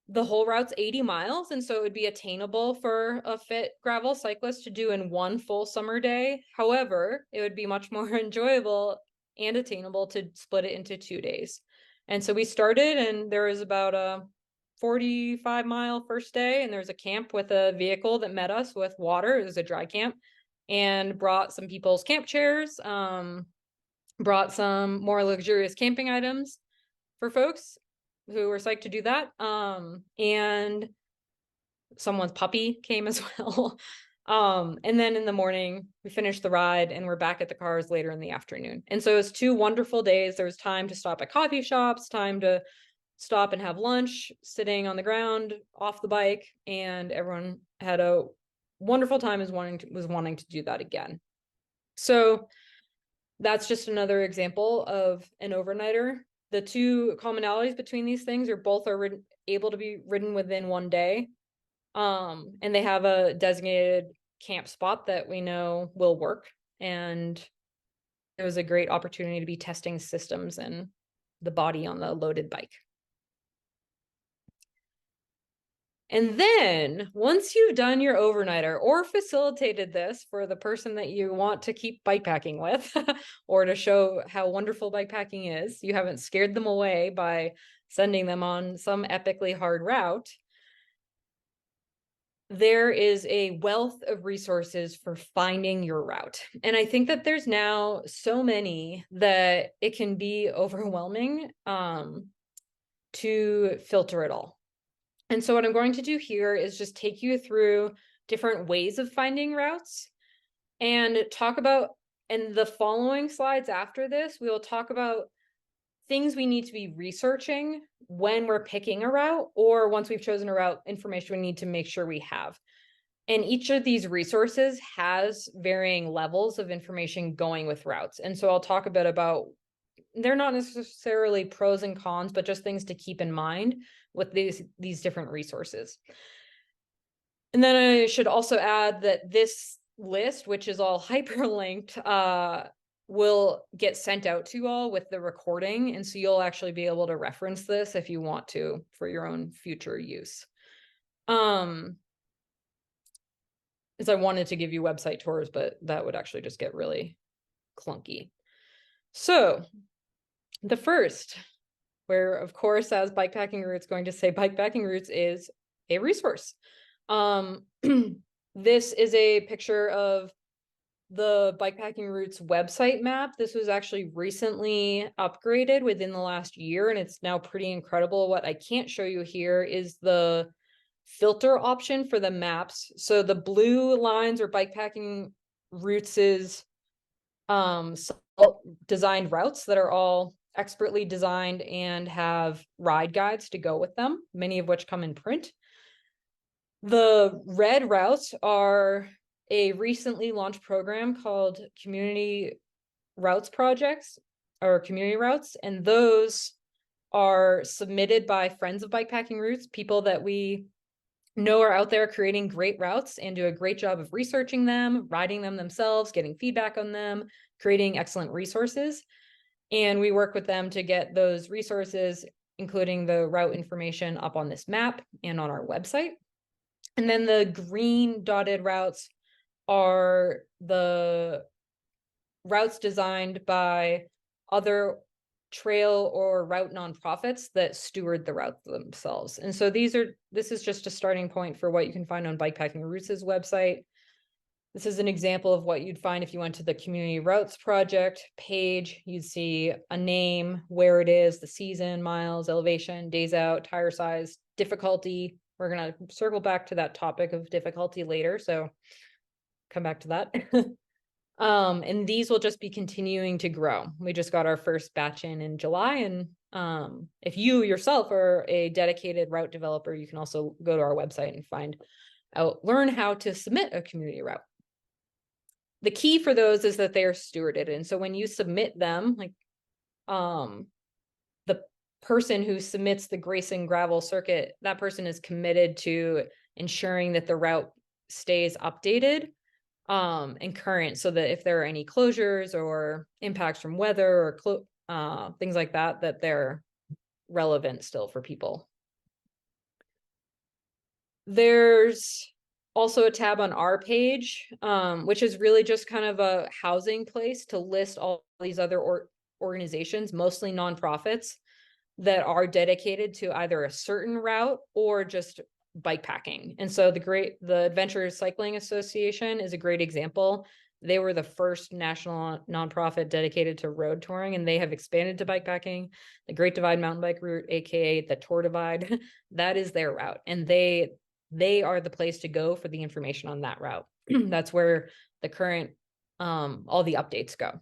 The whole route's 80 miles, and so it would be attainable for a fit gravel cyclist to do in one full summer day. However, it would be much more enjoyable and attainable to split it into 2 days. And so we started, and there was about a 45-mile first day, and there was a camp with a vehicle that met us with water. It was a dry camp, and brought some people's camp chairs, brought some more luxurious camping items for folks who were psyched to do that. And someone's puppy came as well. And then in the morning, we finished the ride and we're back at the cars later in the afternoon. And so it was 2 wonderful days. There was time to stop at coffee shops, time to stop and have lunch, sitting on the ground off the bike, and everyone had a wonderful time, was wanting to do that again. So that's just another example of an overnighter. The two commonalities between these things are both are able to be ridden within one day. And they have a designated camp spot that we know will work. And it was a great opportunity to be testing systems and the body on the loaded bike. And then once you've done your overnighter or facilitated this for the person that you want to keep bikepacking with, or to show how wonderful bikepacking is, you haven't scared them away by sending them on some epically hard route, there is a wealth of resources for finding your route. And I think that there's now so many that it can be overwhelming to filter it all. And so what I'm going to do here is just take you through different ways of finding routes and talk about, in the following slides after this, we will talk about things we need to be researching when we're picking a route, or once we've chosen a route, information we need to make sure we have. And each of these resources has varying levels of information going with routes. And so I'll talk a bit about, they're not necessarily pros and cons, but just things to keep in mind with these different resources. And then I should also add that this list, which is all hyperlinked, will get sent out to you all with the recording. And so you'll actually be able to reference this if you want to for your own future use. As I wanted to give you website tours, but that would actually just get really clunky. So the first, where of course, as Bikepacking Roots going to say, Bikepacking Roots is a resource. This is a picture of the Bikepacking Roots website map. This was actually recently upgraded within the last year, and it's now pretty incredible. What I can't show you here is the filter option for the maps. So the blue lines are Bikepacking Roots's designed routes that are all expertly designed and have ride guides to go with them, many of which come in print. The red routes are a recently launched program called Community Routes Projects, or Community Routes, and those are submitted by friends of Bikepacking Routes, people that we know are out there creating great routes and do a great job of researching them, riding them themselves, getting feedback on them, creating excellent resources. And we work with them to get those resources, including the route information, up on this map and on our website. And then the green dotted routes are the routes designed by other trail or route nonprofits that steward the route themselves. And so this is just a starting point for what you can find on Bikepacking Roots' website. This is an example of what you'd find if you went to the Community Routes Project page. You'd see a name, where it is, the season, miles, elevation, days out, tire size, difficulty. We're going to circle back to that topic of difficulty later, so come back to that. And these will just be continuing to grow. We just got our first batch in July, and if you yourself are a dedicated route developer, you can also go to our website and learn how to submit a community route. The key for those is that they are stewarded. And so when you submit them, like the person who submits the Grayson gravel circuit, that person is committed to ensuring that the route stays updated and current, so that if there are any closures or impacts from weather or things like that, that they're relevant still for people. There's also a tab on our page, which is really just kind of a housing place to list all these other organizations, mostly nonprofits, that are dedicated to either a certain route or just bikepacking. And so the Adventure Cycling Association is a great example. They were the first national nonprofit dedicated to road touring, and they have expanded to bikepacking. The Great Divide mountain bike route, aka the Tour Divide, that is their route, and they are the place to go for the information on that route. That's where the current all the updates go,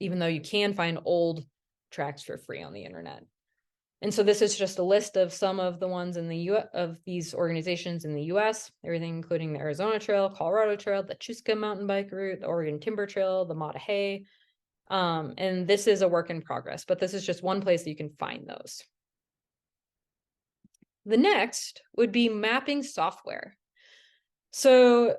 even though you can find old tracks for free on the internet. And so this is just a list of some of the ones in the US, of these organizations in the US, everything including the Arizona Trail, Colorado Trail, the Chusca mountain bike route, the Oregon Timber Trail, the Mattahay. And this is a work in progress, but this is just one place that you can find those. The next would be mapping software. So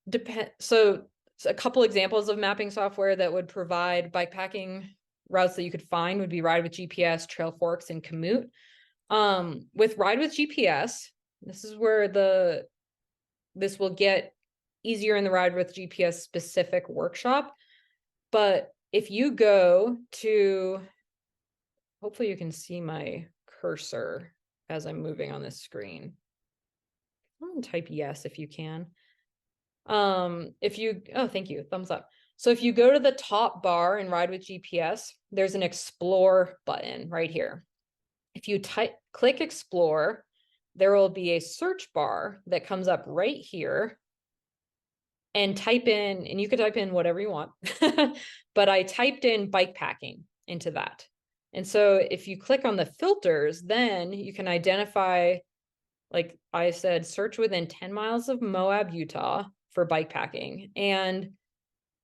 a couple examples of mapping software that would provide bikepacking routes that you could find would be Ride with GPS, Trailforks, and Komoot. With Ride with GPS, this is where this will get easier in the Ride with GPS specific workshop. But if you go to, hopefully you can see my cursor as I'm moving on this screen. Type yes if you can. Oh, thank you, thumbs up. So if you go to the top bar and Ride with GPS, there's an Explore button right here. If you click Explore, there will be a search bar that comes up right here, and you can type in whatever you want, but I typed in bikepacking into that. And so if you click on the filters, then you can identify, like I said, search within 10 miles of Moab, Utah for bikepacking, and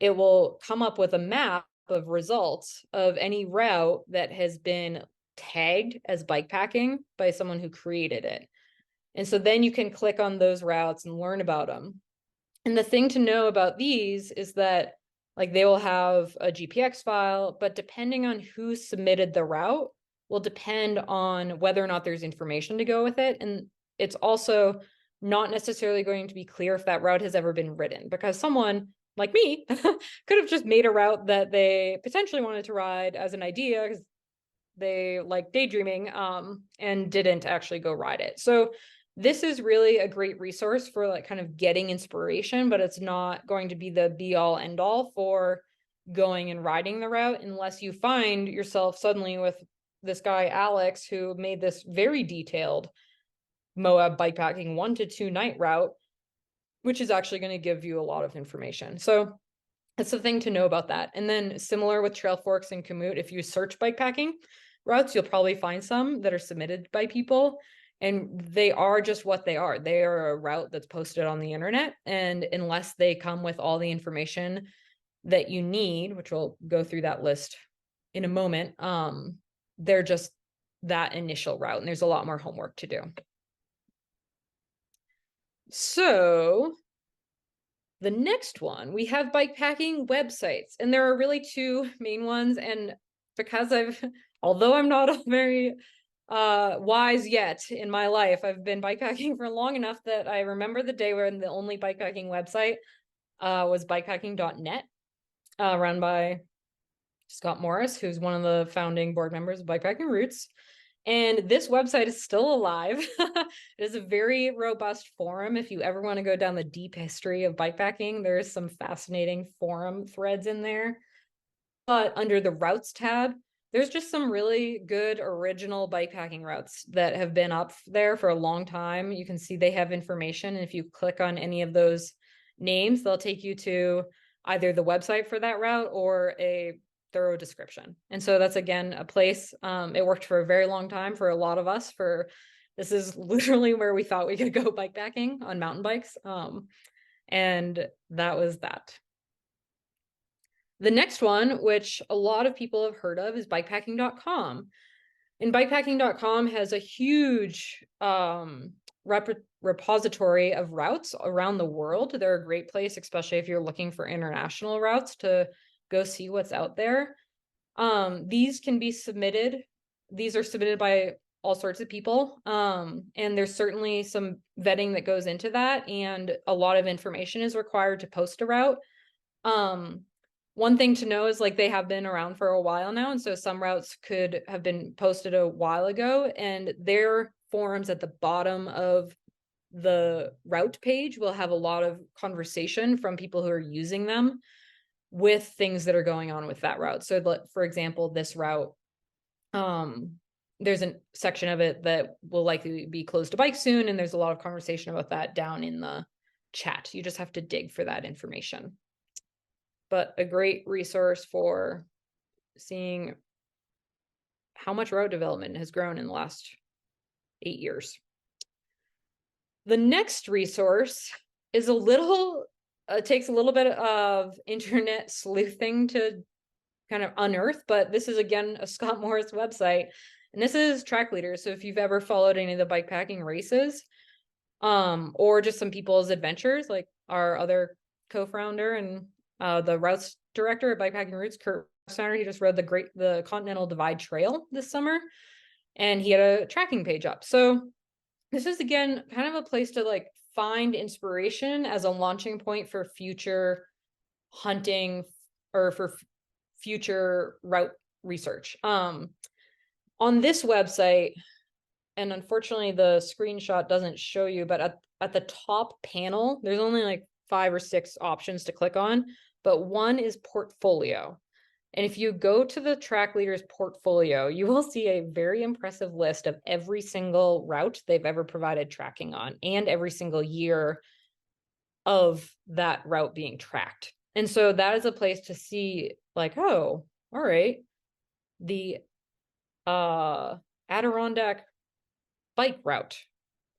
it will come up with a map of results of any route that has been tagged as bikepacking by someone who created it. And so then you can click on those routes and learn about them. And the thing to know about these is that, like, they will have a GPX file, but depending on who submitted the route will depend on whether or not there's information to go with it. And it's also not necessarily going to be clear if that route has ever been ridden, because someone like me could have just made a route that they potentially wanted to ride as an idea because they like daydreaming, and didn't actually go ride it. So this is really a great resource for like kind of getting inspiration, but it's not going to be the be all end all for going and riding the route unless you find yourself suddenly with this guy, Alex, who made this very detailed Moab bikepacking 1 to 2 night route, which is actually going to give you a lot of information. So that's the thing to know about that. And then similar with Trailforks and Komoot, if you search bikepacking routes, you'll probably find some that are submitted by people, and they are just what they are. They are a route that's posted on the internet, and unless they come with all the information that you need, which we'll go through that list in a moment, they're just that initial route, and there's a lot more homework to do. So the next one, we have bikepacking websites, and there are really 2 main ones. And because although I'm not very wise yet in my life, I've been bikepacking for long enough that I remember the day when the only bikepacking website was bikepacking.net, run by Scott Morris, who's one of the founding board members of Bikepacking Roots. And this website is still alive. It is a very robust forum. If you ever want to go down the deep history of bikepacking, there's some fascinating forum threads in there. But under the routes tab, there's just some really good original bikepacking routes that have been up there for a long time. You can see they have information. And if you click on any of those names, they'll take you to either the website for that route or a thorough description. And so that's, again, a place, it worked for a very long time for a lot of us. This is literally where we thought we could go bikepacking on mountain bikes. And that was that. The next one, which a lot of people have heard of, is bikepacking.com. And bikepacking.com has a huge repository of routes around the world. They're a great place, especially if you're looking for international routes to go see what's out there. These can be submitted. These are submitted by all sorts of people. And there's certainly some vetting that goes into that, and a lot of information is required to post a route. One thing to know is like they have been around for a while now, and so some routes could have been posted a while ago, and their forums at the bottom of the route page will have a lot of conversation from people who are using them with things that are going on with that route. So for example, this route, there's a section of it that will likely be closed to bike soon, and there's a lot of conversation about that down in the chat. You just have to dig for that information. But a great resource for seeing how much route development has grown in the last 8 years. The next resource is takes a little bit of internet sleuthing to kind of unearth, but this is again a Scott Morris website, and this is Track Leaders. So if you've ever followed any of the bikepacking races, or just some people's adventures, like our other co-founder and the routes director at Bikepacking Routes, Kurt Steiner, he just rode the Continental Divide Trail this summer, and he had a tracking page up. So this is again kind of a place to like find inspiration as a launching point for future hunting or for future route research. On this website, and unfortunately the screenshot doesn't show you, but at the top panel, there's only like 5 or 6 options to click on, but one is portfolio. And if you go to the Track Leaders portfolio, you will see a very impressive list of every single route they've ever provided tracking on, and every single year of that route being tracked. And so that is a place to see like, oh, all right, the Adirondack bike route.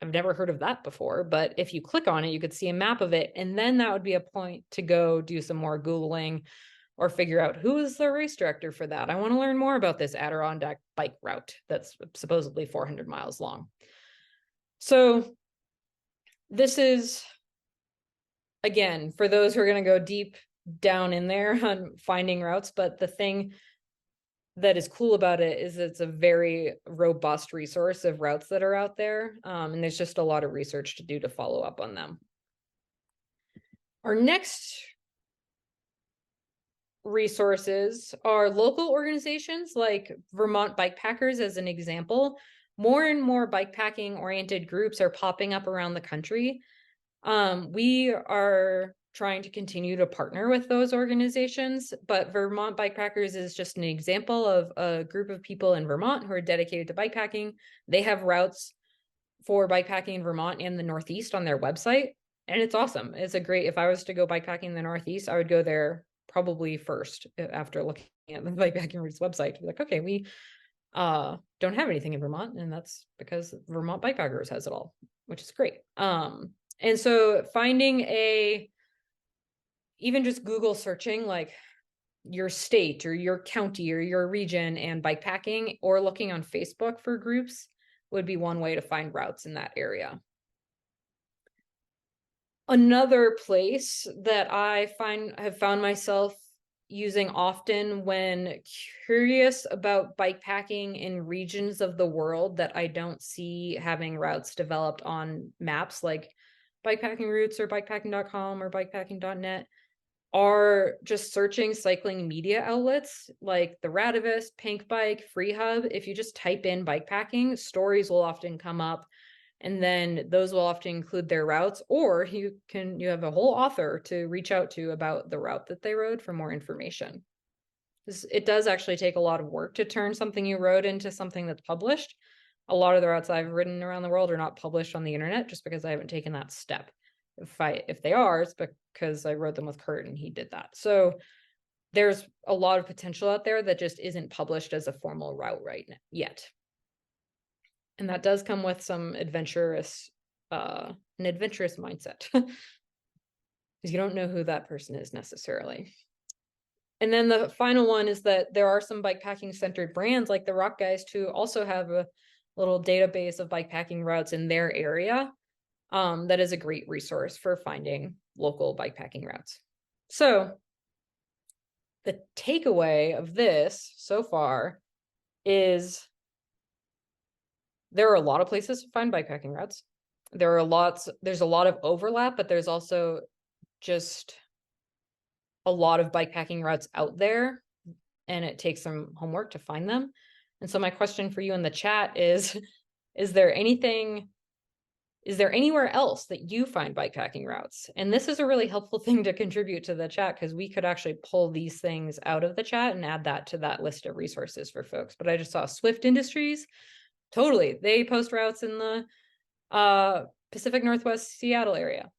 I've never heard of that before, but if you click on it, you could see a map of it. And then that would be a point to go do some more Googling or figure out who is the race director for that. I want to learn more about this Adirondack bike route that's supposedly 400 miles long. So this is, again, for those who are going to go deep down in there on finding routes, but the thing that is cool about it is it's a very robust resource of routes that are out there. And there's just a lot of research to do to follow up on them. Our next resources are local organizations like Vermont Bikepackers, as an example. More and more bikepacking oriented groups are popping up around the country. We are trying to continue to partner with those organizations, but Vermont Bikepackers is just an example of a group of people in Vermont who are dedicated to bikepacking. They have routes for bikepacking in Vermont and the Northeast on their website, and it's awesome. It's a great, if I was to go bikepacking in the Northeast, I would go there probably first after looking at the Bikepacking Routes website to be like, okay, we don't have anything in Vermont, and that's because Vermont Bikepackers has it all, which is great. And so finding even just Google searching like your state or your county or your region and bikepacking, or looking on Facebook for groups, would be one way to find routes in that area. Another place that I have found myself using often when curious about bikepacking in regions of the world that I don't see having routes developed on maps, like Bikepacking Routes or bikepacking.com or bikepackingnet, are just searching cycling media outlets like the Radavist, Pink Bike, Free Hub. If you just type in bikepacking, stories will often come up, and then those will often include their routes, or you have a whole author to reach out to about the route that they rode for more information. It does actually take a lot of work to turn something you rode into something that's published. A lot of the routes I've ridden around the world are not published on the internet just because I haven't taken that step. If they are, it's because I rode them with Kurt and he did that. So there's a lot of potential out there that just isn't published as a formal route right yet. And that does come with some an adventurous mindset, because you don't know who that person is necessarily. And then the final one is that there are some bikepacking centered brands like the Rock Guys who also have a little database of bikepacking routes in their area. that is a great resource for finding local bikepacking routes. So the takeaway of this so far is there are a lot of places to find bikepacking routes. There's a lot of overlap, but there's also just a lot of bikepacking routes out there, and it takes some homework to find them. And so my question for you in the chat is there anywhere else that you find bikepacking routes? And this is a really helpful thing to contribute to the chat, because we could actually pull these things out of the chat and add that to that list of resources for folks. But I just saw Swift Industries. Totally. They post routes in the Pacific Northwest Seattle area.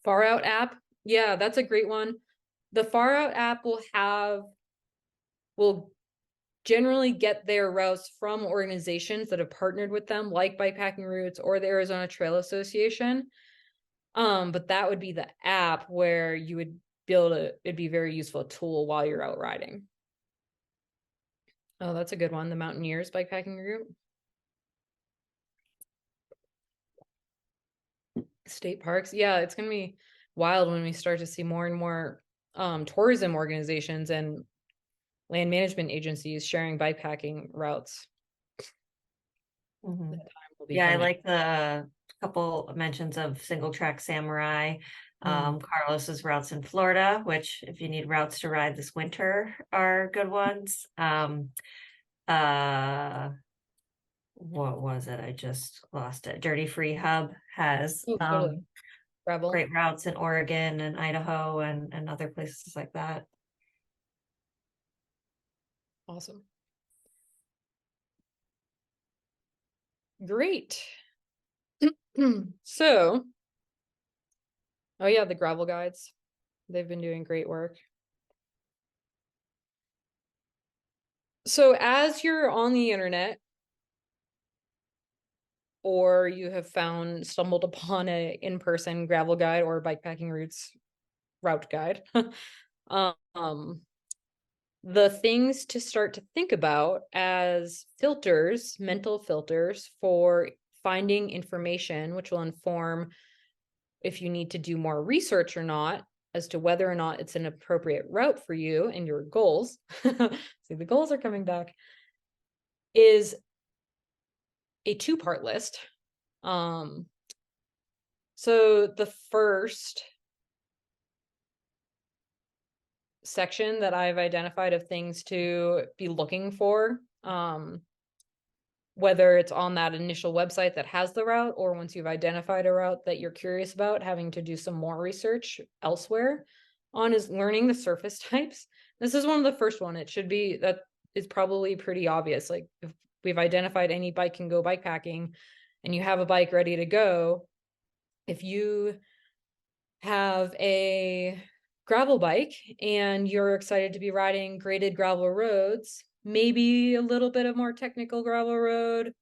Far Out app. Yeah, that's a great one. The Far Out app will generally get their routes from organizations that have partnered with them, like Bikepacking Routes or the Arizona Trail Association. But that would be the app where you would it'd be a very useful tool while you're out riding. Oh, that's a good one. The Mountaineers Bikepacking Group. State parks. Yeah, it's going to be wild when we start to see more and more tourism organizations and land management agencies sharing bikepacking routes. Mhm. I Yeah, I like the couple mentions of Single Track Samurai, Carlos's routes in Florida, which if you need routes to ride this winter are good ones. What was it? I just lost it. Dirty Free Hub has totally. Gravel. great routes in Oregon and Idaho and other places like that. Awesome. Great. So, oh yeah, the gravel guides. They've been doing great work. So as you're on the internet, or you have stumbled upon a in-person gravel guide or bikepacking routes route guide, the things to start to think about as filters, mental filters for finding information, which will inform if you need to do more research or not as to whether or not it's an appropriate route for you and your goals. See, the goals are coming back, is a two-part list. So the first section that I've identified of things to be looking for, whether it's on that initial website that has the route, or once you've identified a route that you're curious about, having to do some more research elsewhere on, is learning the surface types. This is one of the first one. That is probably pretty obvious. Like if we've identified any bike can go bikepacking and you have a bike ready to go, if you have a gravel bike and you're excited to be riding graded gravel roads, maybe a little bit of more technical gravel road,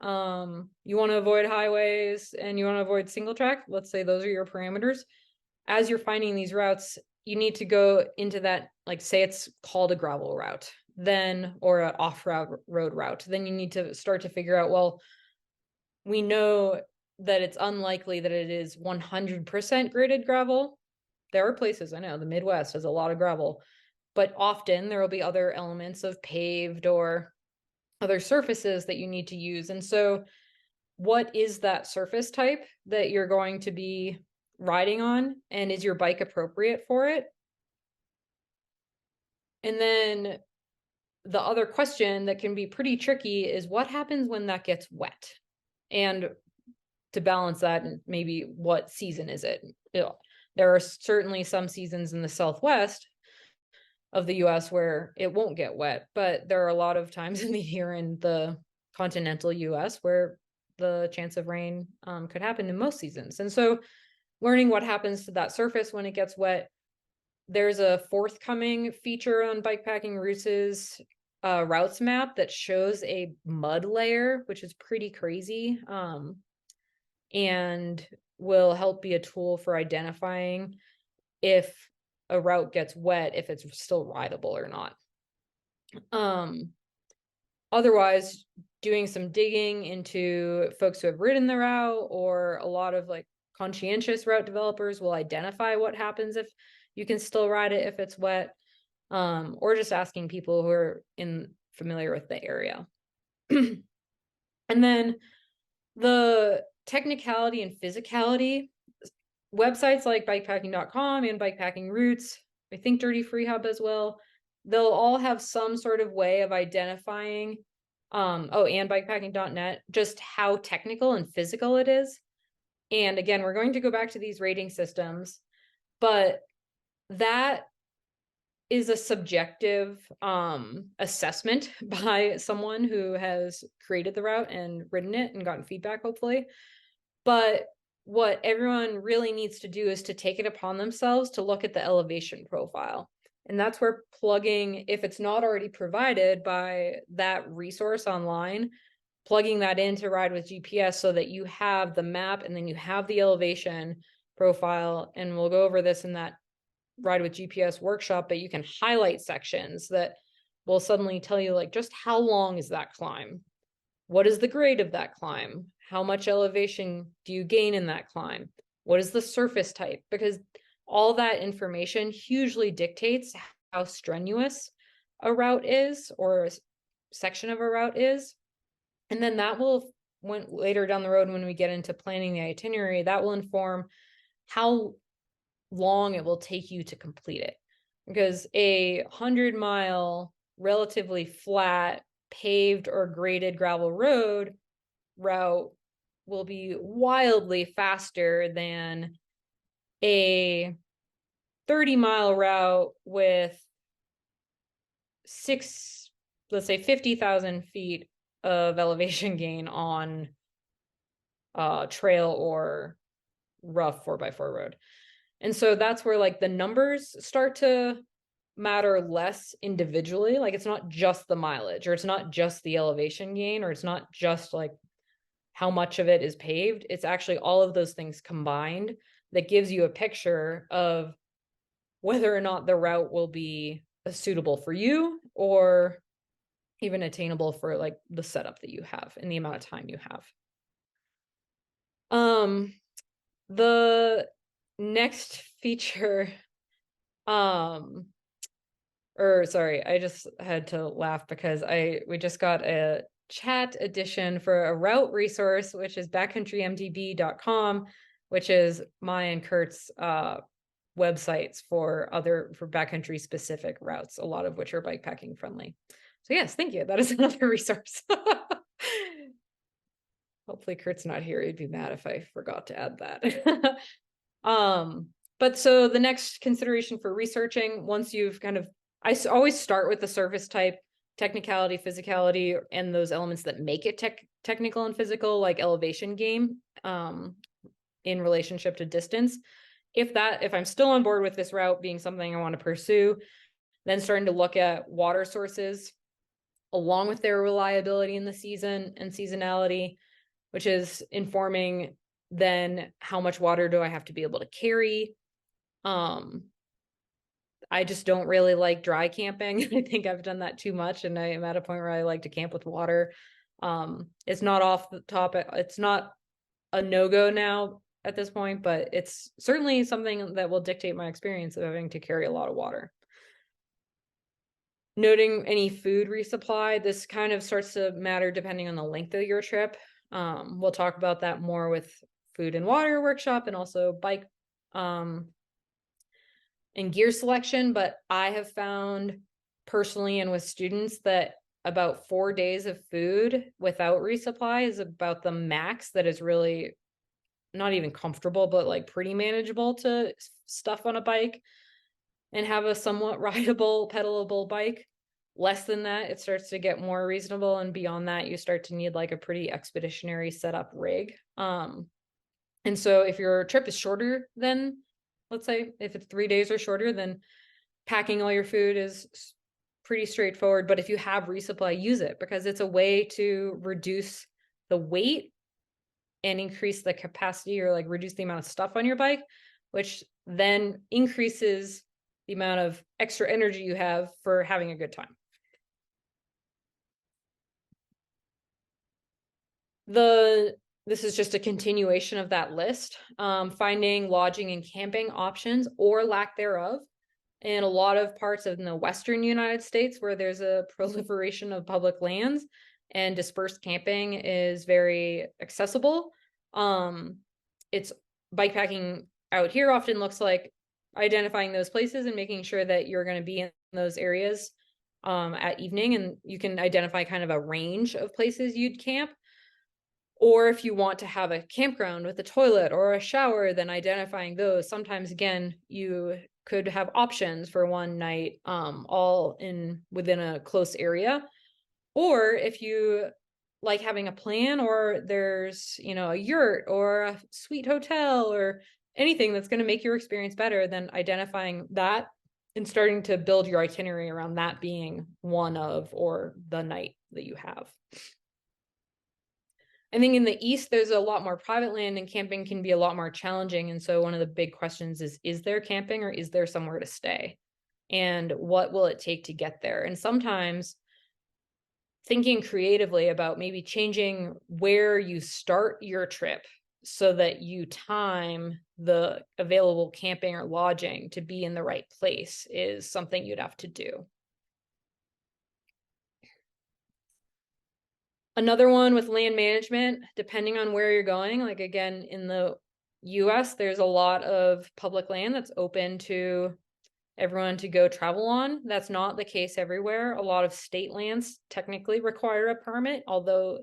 you want to avoid highways and you want to avoid single track, let's say those are your parameters. As you're finding these routes, you need to go into that, like say it's called a gravel route, then, or an off-road route, then you need to start to figure out, well, we know that it's unlikely that it is 100% graded gravel. There are places, I know the Midwest has a lot of gravel, but often there will be other elements of paved or other surfaces that you need to use. And so what is that surface type that you're going to be riding on? And is your bike appropriate for it? And then the other question that can be pretty tricky is what happens when that gets wet? And to balance that, maybe what season is it? There are certainly some seasons in the Southwest of the US where it won't get wet, but there are a lot of times in the year in the continental US where the chance of rain could happen in most seasons. And so learning what happens to that surface when it gets wet. There's a forthcoming feature on Bikepacking Routes' routes map that shows a mud layer, which is pretty crazy, and will help be a tool for identifying if a route gets wet, if it's still rideable or not. otherwise, doing some digging into folks who have ridden the route, or a lot of like conscientious route developers will identify what happens if you can still ride it if it's wet, or just asking people who are familiar with the area. And then the technicality and physicality, websites like bikepacking.com and Bikepacking Routes, I think Dirty Free Hub as well, they'll all have some sort of way of identifying, and bikepacking.net, just how technical and physical it is. And again, we're going to go back to these rating systems, but that is a subjective assessment by someone who has created the route and ridden it and gotten feedback, hopefully. But what everyone really needs to do is to take it upon themselves to look at the elevation profile. And that's where plugging, if it's not already provided by that resource online, plugging that in to Ride with GPS so that you have the map and then you have the elevation profile. And we'll go over this in that Ride with GPS workshop, but you can highlight sections that will suddenly tell you like just how long is that climb? What is the grade of that climb? How much elevation do you gain in that climb? What is the surface type? Because all that information hugely dictates how strenuous a route is, or a section of a route is. And then that will, when later down the road, when we get into planning the itinerary, that will inform how long it will take you to complete it. Because a 100-mile, relatively flat, paved or graded gravel road route will be wildly faster than a 30-mile route with let's say 50,000 feet of elevation gain on trail or rough 4x4 road. And so that's where like the numbers start to matter less individually. Like it's not just the mileage, or it's not just the elevation gain, or it's not just like how much of it is paved. It's actually all of those things combined that gives you a picture of whether or not the route will be suitable for you, or even attainable for like the setup that you have and the amount of time you have. The next feature, sorry, I just had to laugh because we just got a chat edition for a route resource, which is backcountrymdb.com, which is my and Kurt's websites for backcountry specific routes, a lot of which are bikepacking friendly. So yes, thank you. That is another resource. Hopefully Kurt's not here. He'd be mad if I forgot to add that. But so the next consideration for researching, once you've I always start with the surface type, technicality, physicality, and those elements that make it technical and physical, like elevation gain, in relationship to distance. If I'm still on board with this route being something I want to pursue, then starting to look at water sources along with their reliability in the season and seasonality, which is informing then how much water do I have to be able to carry. I just don't really like dry camping. I think I've done that too much, and I am at a point where I like to camp with water. It's not off the top. It's not a no-go now at this point, but it's certainly something that will dictate my experience of having to carry a lot of water. Noting any food resupply, this kind of starts to matter depending on the length of your trip. We'll talk about that more with food and water workshop, and also bike and gear selection. But I have found personally and with students that about 4 days of food without resupply is about the max that is really not even comfortable, but like pretty manageable to stuff on a bike and have a somewhat rideable, pedalable bike. Less than that, it starts to get more reasonable. And beyond that, you start to need like a pretty expeditionary setup rig. And so if your trip is shorter than, let's say, if it's 3 days or shorter, then packing all your food is pretty straightforward. But if you have resupply, use it, because it's a way to reduce the weight and increase the capacity, or like reduce the amount of stuff on your bike, which then increases the amount of extra energy you have for having a good time. This is just a continuation of that list. Finding lodging and camping options or lack thereof in a lot of parts of the Western United States where there's a proliferation of public lands and dispersed camping is very accessible. It's bikepacking out here often looks like identifying those places and making sure that you're going to be in those areas at evening, and you can identify kind of a range of places you'd camp. Or if you want to have a campground with a toilet or a shower, then identifying those. Sometimes, again, you could have options for one night, all within a close area. Or if you like having a plan, or there's, a yurt or a sweet hotel or anything that's going to make your experience better, then identifying that and starting to build your itinerary around that being one of, or the night that you have. I think in the East, there's a lot more private land and camping can be a lot more challenging. And so one of the big questions is there camping or is there somewhere to stay? And what will it take to get there? And sometimes thinking creatively about maybe changing where you start your trip so that you time the available camping or lodging to be in the right place is something you'd have to do. Another one with land management, depending on where you're going, like again, in the US, there's a lot of public land that's open to everyone to go travel on. That's not the case everywhere. A lot of state lands technically require a permit, although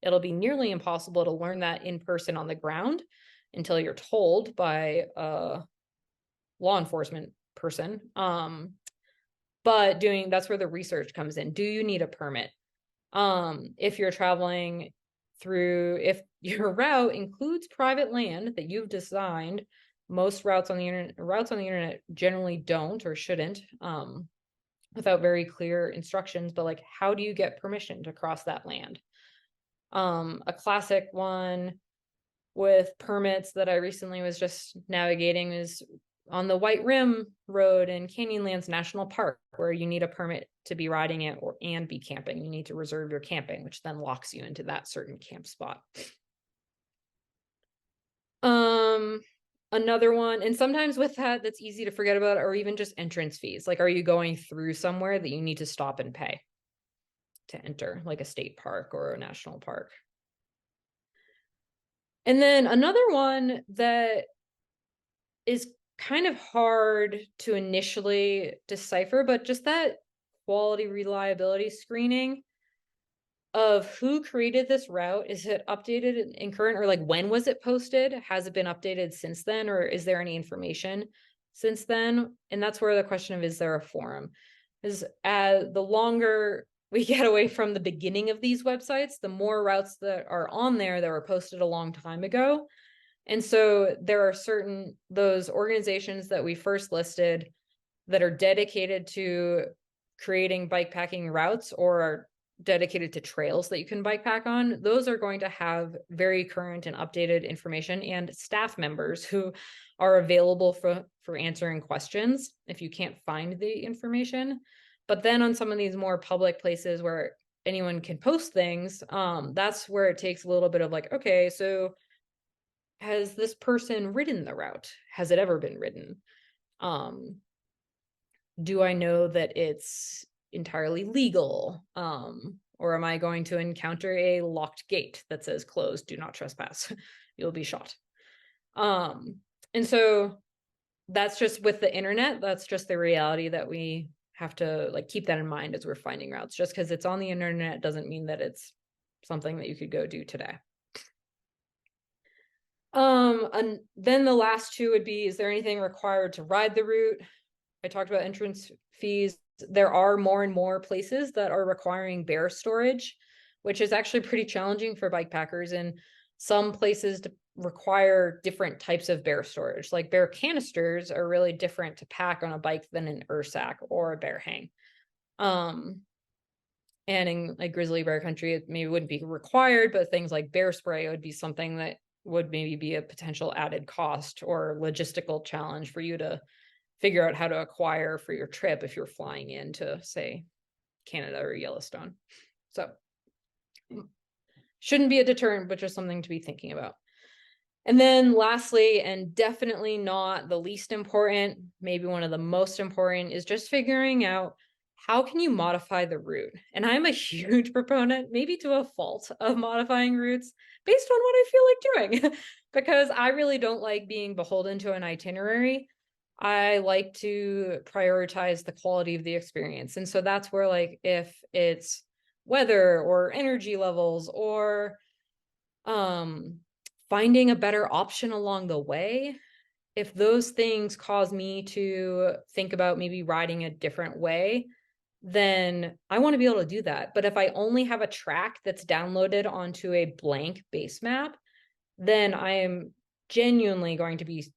it'll be nearly impossible to learn that in person on the ground until you're told by a law enforcement person. But that's where the research comes in. Do you need a permit? If you're traveling if your route includes private land that you've designed, most routes on the internet generally don't or shouldn't, without very clear instructions, but like, how do you get permission to cross that land? A classic one with permits that I recently was just navigating is on the White Rim Road in Canyonlands National Park, where you need a permit to be riding it and be camping. You need to reserve your camping, which then locks you into that certain camp spot. Another one, and sometimes with that's easy to forget about, or even just entrance fees. Like, are you going through somewhere that you need to stop and pay to enter, like a state park or a national park? And then another one that is kind of hard to initially decipher, but just that quality reliability screening of who created this route. Is it updated in current, or like when was it posted? Has it been updated since then, or is there any information since then? And that's where the question of, is there a forum? Is the longer we get away from the beginning of these websites, the more routes that are on there that were posted a long time ago. And so there are those organizations that we first listed that are dedicated to creating bikepacking routes or are dedicated to trails that you can bikepack on. Those are going to have very current and updated information, and staff members who are available for answering questions if you can't find the information. But then on some of these more public places where anyone can post things, that's where it takes a little bit of like, okay, so has this person ridden the route? Has it ever been ridden? Do I know that it's entirely legal? Or am I going to encounter a locked gate that says closed, do not trespass? You'll be shot. And so that's just with the internet. That's just the reality that we have to like keep that in mind as we're finding routes. Just because it's on the internet doesn't mean that it's something that you could go do today. And then the last two would be, is there anything required to ride the route? I talked about entrance fees. There are more and more places that are requiring bear storage, which is actually pretty challenging for bikepackers. And some places require different types of bear storage. Like bear canisters are really different to pack on a bike than an Ursack or a bear hang. And in like grizzly bear country, it maybe wouldn't be required, but things like bear spray would be something that would maybe be a potential added cost or logistical challenge for you to figure out how to acquire for your trip if you're flying into, say, Canada or Yellowstone. So shouldn't be a deterrent, but just something to be thinking about. And then lastly, and definitely not the least important, maybe one of the most important, is just figuring out how can you modify the route. And I'm a huge proponent, maybe to a fault, of modifying routes based on what I feel like doing, because I really don't like being beholden to an itinerary. I like to prioritize the quality of the experience. And so that's where, like, if it's weather or energy levels or finding a better option along the way, if those things cause me to think about maybe riding a different way, then I want to be able to do that. But if I only have a track that's downloaded onto a blank base map, then I am genuinely going to be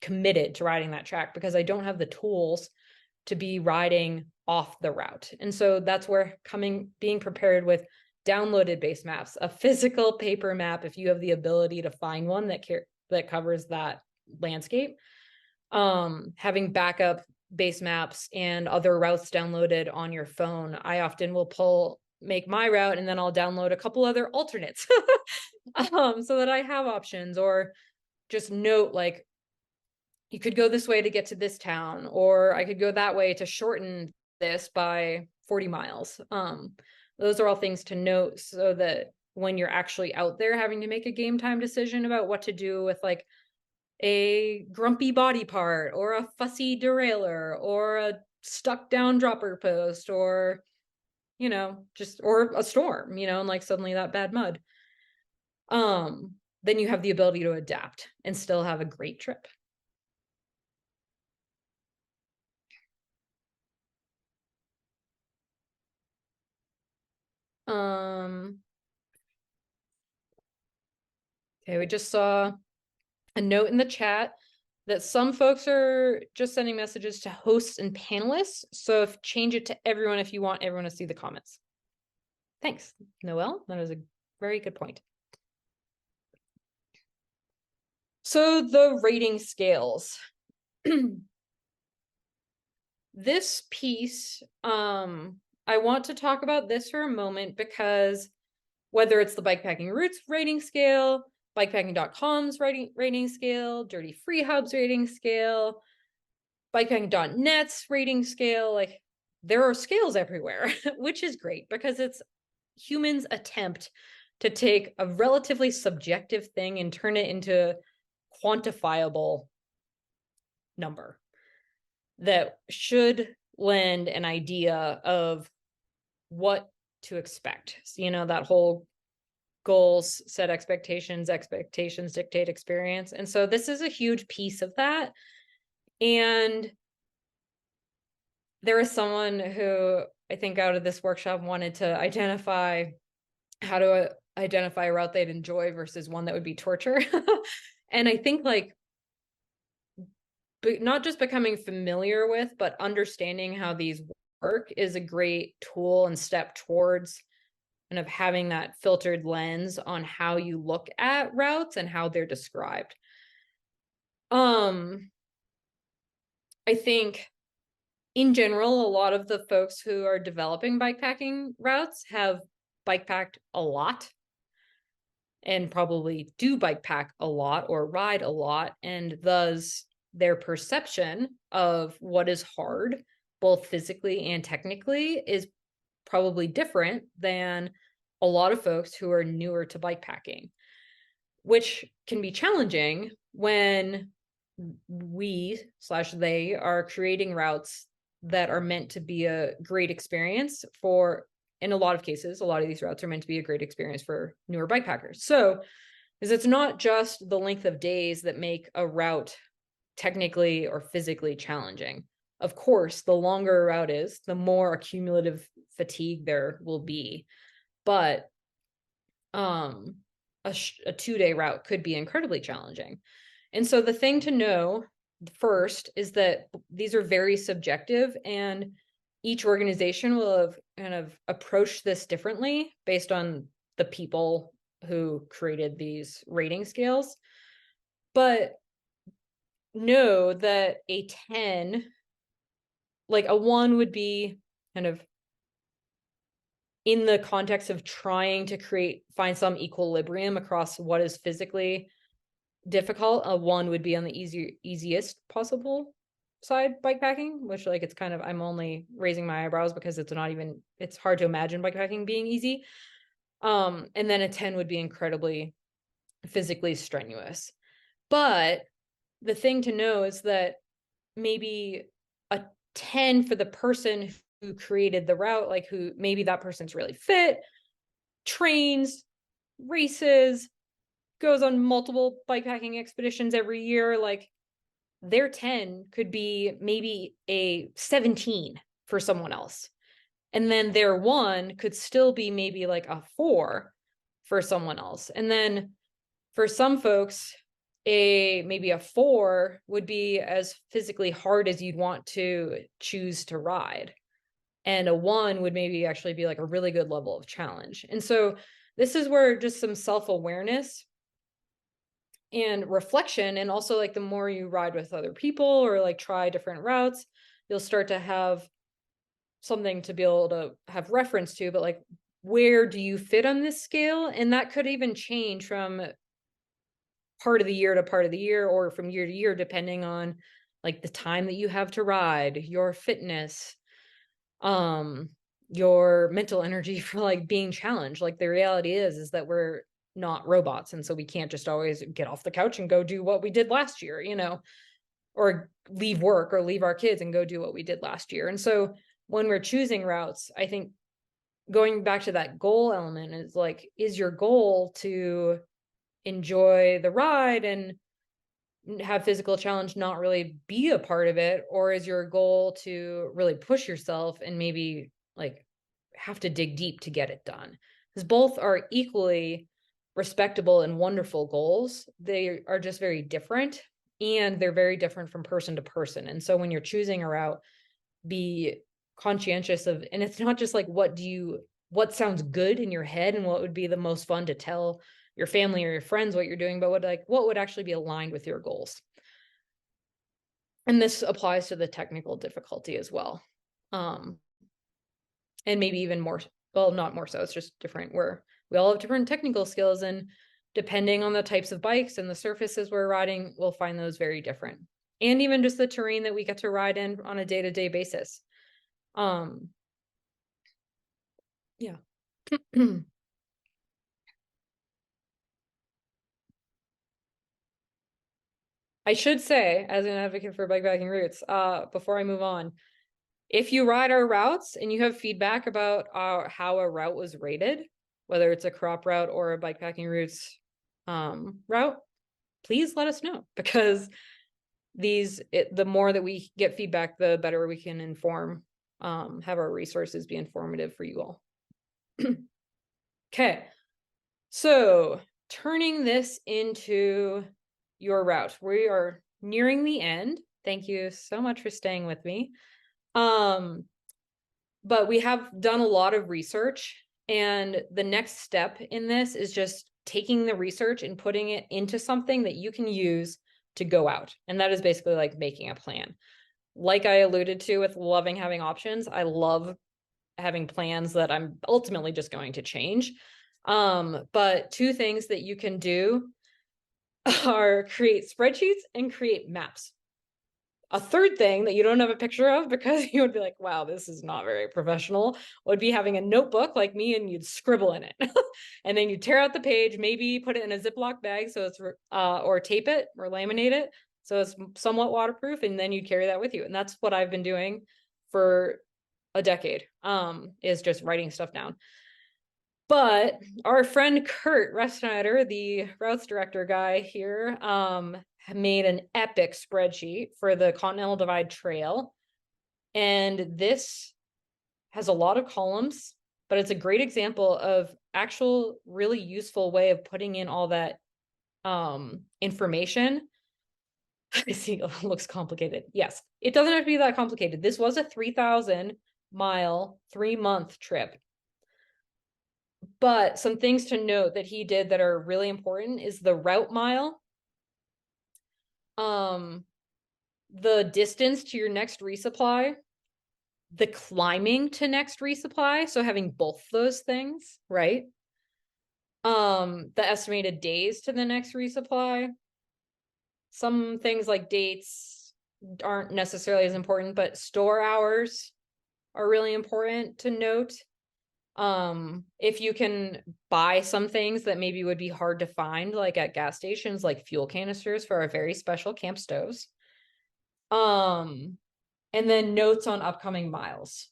committed to riding that track because I don't have the tools to be riding off the route. And so that's where being prepared with downloaded base maps, a physical paper map, if you have the ability to find one that covers that landscape, having backup base maps and other routes downloaded on your phone. I often will make my route and then I'll download a couple other alternates so that I have options, or just note, like, you could go this way to get to this town, or I could go that way to shorten this by 40 miles. Those are all things to note so that when you're actually out there having to make a game time decision about what to do with, like, a grumpy body part or a fussy derailleur or a stuck down dropper post, or, or a storm, and like suddenly that bad mud. Then you have the ability to adapt and still have a great trip. Okay, we just saw a note in the chat that some folks are just sending messages to hosts and panelists. So change it to everyone if you want everyone to see the comments. Thanks, Noelle. That is a very good point. So the rating scales. This piece, I want to talk about this for a moment because whether it's the Bikepacking Roots rating scale, Bikepackingcom's rating scale, Dirty Free Hub's rating scale, Bikepacking.net's rating scale, like, there are scales everywhere, which is great because it's humans' attempt to take a relatively subjective thing and turn it into quantifiable number that should lend an idea of what to expect. So, that whole goals set expectations dictate experience. And so this is a huge piece of that. And there is someone who I think out of this workshop wanted to identify how to identify a route they'd enjoy versus one that would be torture. And I think, like, not just becoming familiar with, but understanding how these work is a great tool and step towards kind of having that filtered lens on how you look at routes and how they're described. I think in general, a lot of the folks who are developing bikepacking routes have bikepacked a lot and probably do bikepack a lot or ride a lot, and thus their perception of what is hard, both physically and technically, is probably different than a lot of folks who are newer to bikepacking, which can be challenging when they are creating routes that are meant to be a great experience for, in a lot of cases, a lot of these routes are meant to be a great experience for newer bikepackers. So, because it's not just the length of days that make a route technically or physically challenging. Of course, the longer a route is, the more accumulative fatigue there will be. But a 2-day route could be incredibly challenging. And so the thing to know first is that these are very subjective, and each organization will have kind of approached this differently based on the people who created these rating scales. But know that a 10, like a 1 would be kind of in the context of trying to find some equilibrium across what is physically difficult, one would be on the easiest possible side bikepacking, which like it's kind of, I'm only raising my eyebrows because it's hard to imagine bikepacking being easy. And then a 10 would be incredibly physically strenuous. But the thing to know is that maybe a 10 for the person who created the route, like who maybe that person's really fit, trains, races, goes on multiple bikepacking expeditions every year, like their 10 could be maybe a 17 for someone else. And then their 1 could still be maybe like a 4 for someone else. And then for some folks, maybe a 4 would be as physically hard as you'd want to choose to ride. And a 1 would maybe actually be like a really good level of challenge. And so this is where just some self-awareness and reflection, and also like the more you ride with other people or like try different routes, you'll start to have something to be able to have reference to, but like, where do you fit on this scale? And that could even change from part of the year to part of the year, or from year to year, depending on like the time that you have to ride, your fitness, your mental energy for like being challenged. Like the reality is that we're not robots, and so we can't just always get off the couch and go do what we did last year, or leave work or leave our kids and go do what we did last year. And so when we're choosing routes, I think going back to that goal element is like, is your goal to enjoy the ride and have physical challenge not really be a part of it, or is your goal to really push yourself and maybe like have to dig deep to get it done? Because both are equally respectable and wonderful goals. They are just very different, and they're very different from person to person. And so when you're choosing a route, be conscientious of, and it's not just like what sounds good in your head and what would be the most fun to tell your family or your friends what you're doing, but what would actually be aligned with your goals. And this applies to the technical difficulty as well. And maybe even more, well, not more so, it's just different, where we all have different technical skills, and depending on the types of bikes and the surfaces we're riding, we'll find those very different. And even just the terrain that we get to ride in on a day-to-day basis. Yeah. I should say, as an advocate for bikepacking routes, before I move on, if you ride our routes and you have feedback about how a route was rated, whether it's a crop route or a bikepacking routes route, please let us know, because the more that we get feedback, the better we can have our resources be informative for you all. Okay, so turning this into your route, we are nearing the end. Thank you so much for staying with me. But we have done a lot of research, and the next step in this is just taking the research and putting it into something that you can use to go out. And that is basically like making a plan. Like I alluded to with loving having options, I love having plans that I'm ultimately just going to change. But 2 things that you can do are create spreadsheets and create maps. A third thing that you don't have a picture of, because you would be like, wow, this is not very professional, would be having a notebook like me, and you'd scribble in it. And then you tear out the page, maybe put it in a Ziploc bag, so it's or tape it or laminate it so it's somewhat waterproof, and then you carry that with you. And that's what I've been doing for a decade, is just writing stuff down. But our friend Kurt Restschneider, the routes director guy here, made an epic spreadsheet for the Continental Divide Trail. And this has a lot of columns, but it's a great example of actual really useful way of putting in all that information. I see, it looks complicated. Yes, it doesn't have to be that complicated. This was a 3,000-mile, 3-month trip. But some things to note that he did that are really important is the route mile, the distance to your next resupply, the climbing to next resupply, so having both those things, right? The estimated days to the next resupply. Some things like dates aren't necessarily as important, but store hours are really important to note. If you can buy some things that maybe would be hard to find, like at gas stations, like fuel canisters for our very special camp stoves. And then notes on upcoming miles.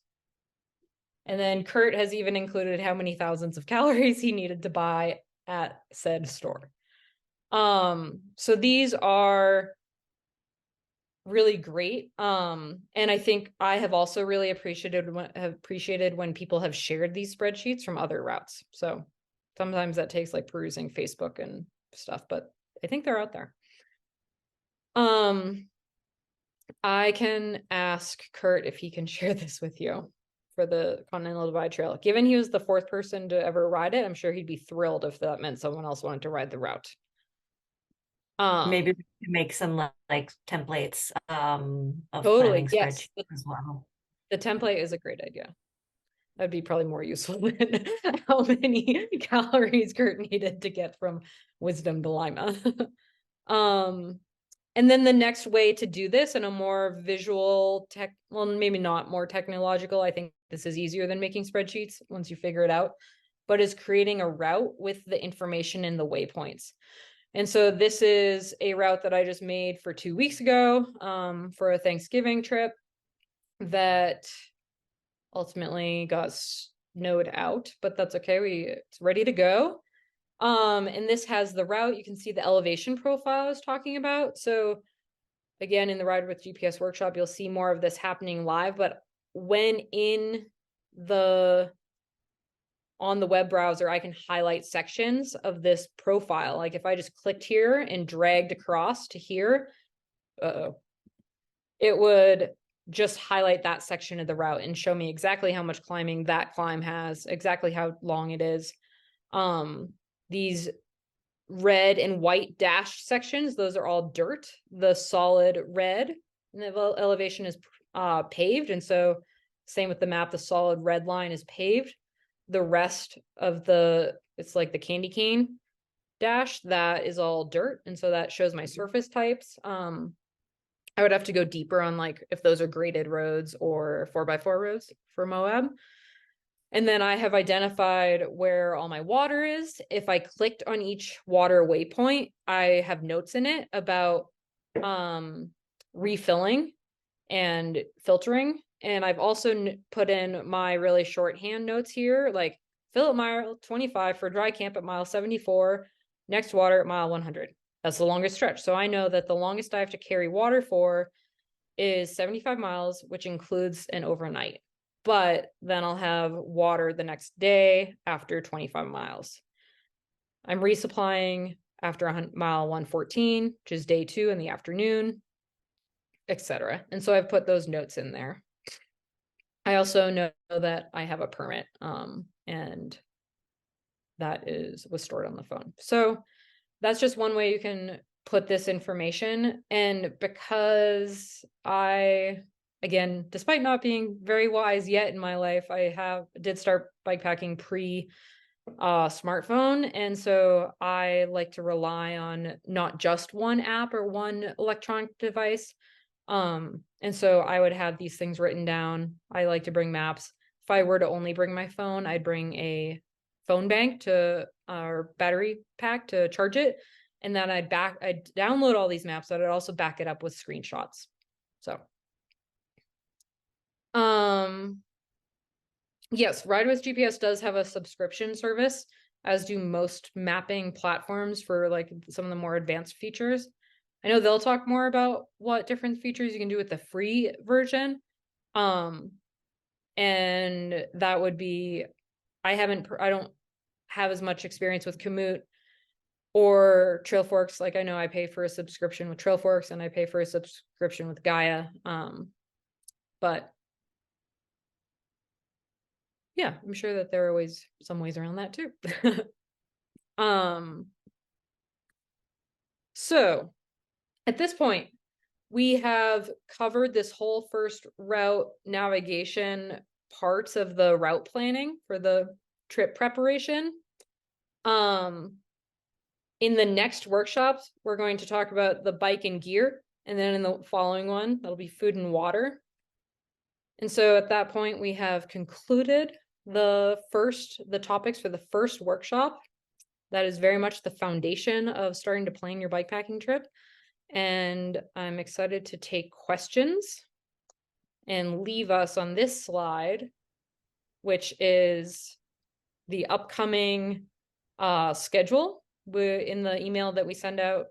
And then Kurt has even included how many thousands of calories he needed to buy at said store. So these are really great. And I think I have also really appreciated when people have shared these spreadsheets from other routes. So sometimes that takes like perusing Facebook and stuff, but I think they're out there. I can ask Kurt if he can share this with you for the Continental Divide Trail. Given he was the fourth person to ever ride it, I'm sure he'd be thrilled if that meant someone else wanted to ride the route. Maybe we can make some like templates of Totally, planning yes. spreadsheets as well. The template is a great idea. That'd be probably more useful than how many calories Kurt needed to get from Wisdom to Lima. And then the next way to do this in a more visual well, maybe not more technological, I think this is easier than making spreadsheets once you figure it out, but is creating a route with the information in the waypoints. And so this is a route that I just made for 2 weeks ago for a Thanksgiving trip that ultimately got snowed out, but that's okay. It's ready to go. And this has the route. You can see the elevation profile I was talking about. So again, in the Ride with GPS workshop, you'll see more of this happening live, but when on the web browser, I can highlight sections of this profile. Like if I just clicked here and dragged across to here, it would just highlight that section of the route and show me exactly how much climbing that climb has, exactly how long it is. These red and white dashed sections, those are all dirt. The solid red and the elevation is paved. And so same with the map, the solid red line is paved. The rest of it's like the candy cane dash, that is all dirt. And so that shows my surface types. I would have to go deeper on like if those are graded roads or 4x4 roads for Moab. And then I have identified where all my water is. If I clicked on each water waypoint, I have notes in it about refilling and filtering. And I've also put in my really shorthand notes here, like fill at mile 25 for dry camp at mile 74, next water at mile 100. That's the longest stretch. So I know that the longest I have to carry water for is 75 miles, which includes an overnight. But then I'll have water the next day after 25 miles. I'm resupplying after mile 114, which is day 2 in the afternoon, etc. And so I've put those notes in there. I also know that I have a permit, and that was stored on the phone. So that's just one way you can put this information. And because again, despite not being very wise yet in my life, I did start bikepacking pre smartphone. And so I like to rely on not just one app or one electronic device. And so I would have these things written down. I like to bring maps. If I were to only bring my phone, I'd bring a phone bank or battery pack to charge it. And then I'd download all these maps, but I'd also back it up with screenshots. So, yes, Ride with GPS does have a subscription service, as do most mapping platforms for like some of the more advanced features. I know they'll talk more about what different features you can do with the free version. And that would be, I don't have as much experience with Komoot or Trailforks. Like I know I pay for a subscription with Trailforks and I pay for a subscription with Gaia. But yeah, I'm sure that there are always some ways around that too. So at this point, we have covered this whole first route navigation parts of the route planning for the trip preparation. In the next workshops, we're going to talk about the bike and gear, and then in the following one, that'll be food and water. And so at that point, we have concluded the topics for the first workshop. That is very much the foundation of starting to plan your bikepacking trip. And I'm excited to take questions and leave us on this slide, which is the upcoming schedule. In the email that we send out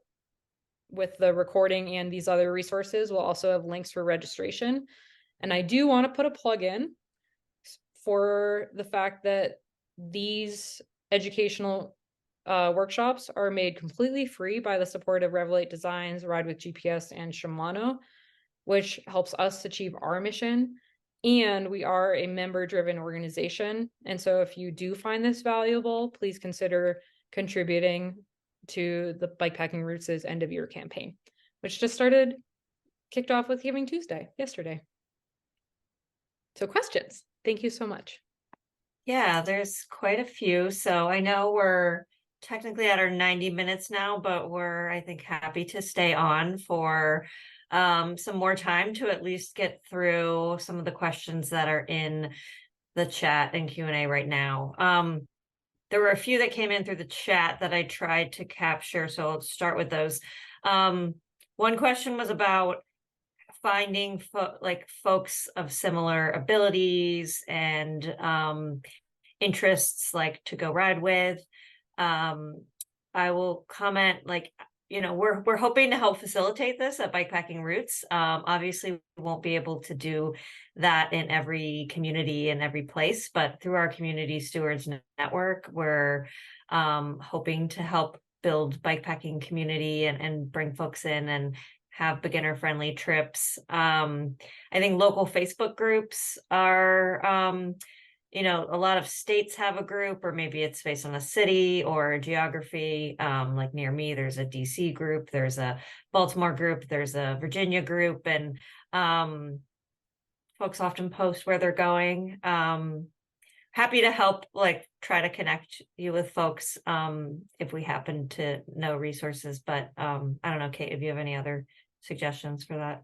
with the recording and these other resources, we'll also have links for registration. And I do want to put a plug in for the fact that these educational workshops are made completely free by the support of Revelate Designs, Ride with GPS, and Shimano, which helps us achieve our mission. And we are a member-driven organization. And so if you do find this valuable, please consider contributing to the Bikepacking Roots' end of year campaign, which just kicked off with Giving Tuesday yesterday. So questions. Thank you so much. Yeah, there's quite a few. So I know we're technically at our 90 minutes now, but we're, I think, happy to stay on for some more time to at least get through some of the questions that are in the chat and Q&A right now. There were a few that came in through the chat that I tried to capture, so I'll start with those. One question was about finding folks of similar abilities and interests, like to go ride with. I will comment, we're hoping to help facilitate this at Bikepacking Roots. Obviously, we won't be able to do that in every community and every place, but through our Community Stewards Network, we're hoping to help build bikepacking community and bring folks in and have beginner-friendly trips. I think local Facebook groups are a lot of states have a group, or maybe it's based on a city or geography. Like near me, there's a DC group, there's a Baltimore group, there's a Virginia group, and folks often post where they're going. Happy to help, try to connect you with folks if we happen to know resources. But I don't know, Kait, if you have any other suggestions for that.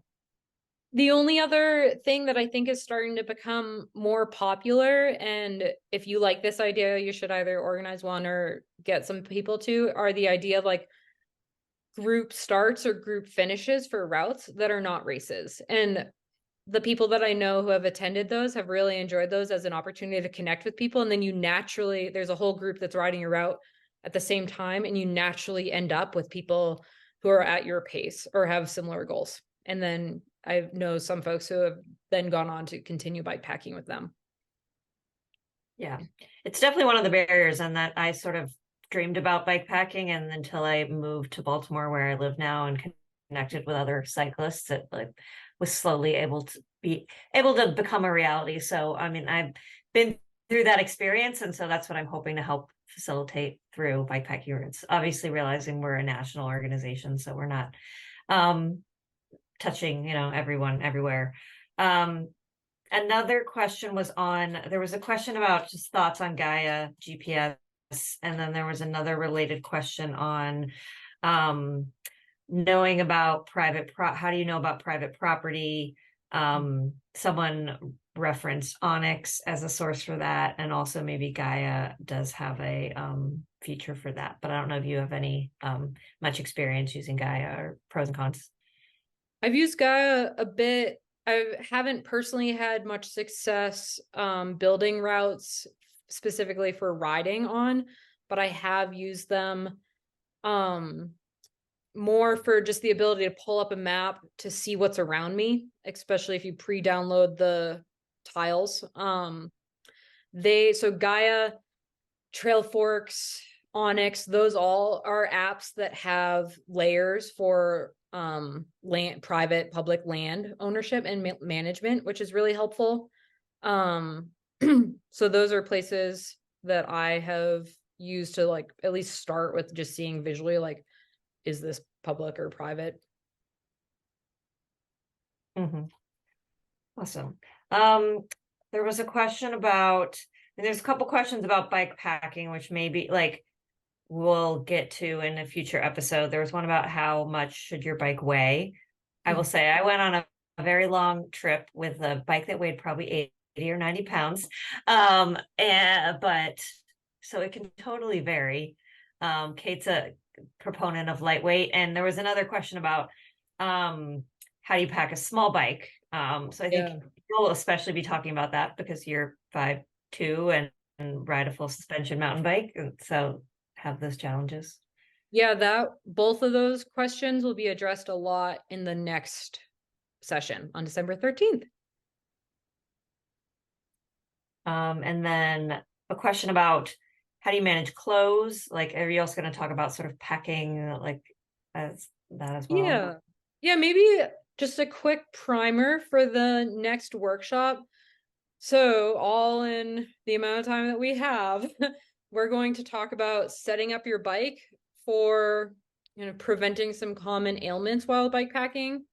The only other thing that I think is starting to become more popular, and if you like this idea, you should either organize one or get some people to, are the idea of group starts or group finishes for routes that are not races. And the people that I know who have attended those have really enjoyed those as an opportunity to connect with people. And then there's a whole group that's riding your route at the same time, and you naturally end up with people who are at your pace or have similar goals. And then I know some folks who have then gone on to continue bikepacking with them. Yeah, it's definitely one of the barriers, and that I sort of dreamed about bikepacking, and until I moved to Baltimore, where I live now, and connected with other cyclists, it was slowly able to become a reality. So I mean, I've been through that experience, and so that's what I'm hoping to help facilitate through Bikepacking Roots. Obviously, realizing we're a national organization, so we're not touching everyone everywhere. Another question there was a question about just thoughts on Gaia GPS, and then there was another related question on knowing about how do you know about private property? Someone referenced Onyx as a source for that, and also maybe Gaia does have a feature for that, but I don't know if you have any much experience using Gaia or pros and cons. I've used Gaia a bit. I haven't personally had much success building routes specifically for riding on, but I have used them more for just the ability to pull up a map to see what's around me, especially if you pre-download the tiles. So Gaia, Trailforks, Onyx, those all are apps that have layers for private public land ownership and management, which is really helpful. So those are places that I have used to at least start with just seeing visually, is this public or private? Mhm. Awesome. There was a question about, and there's a couple questions about bike packing, which maybe like we'll get to in a future episode. There was one about how much should your bike weigh. I will say I went on a very long trip with a bike that weighed probably 80 or 90 pounds. But so it can totally vary. Kate's a proponent of lightweight, and there was another question about how do you pack a small bike? So I think Yeah. you'll especially be talking about that because you're 5'2" and ride a full suspension mountain bike, and so have those challenges. Yeah, that both of those questions will be addressed a lot in the next session on December 13th. And then a question about how do you manage clothes? Like, are you also going to talk about sort of packing, like as that as well? Yeah. Yeah, maybe just a quick primer for the next workshop. So, all in the amount of time that we have, we're going to talk about setting up your bike for, preventing some common ailments while bike packing.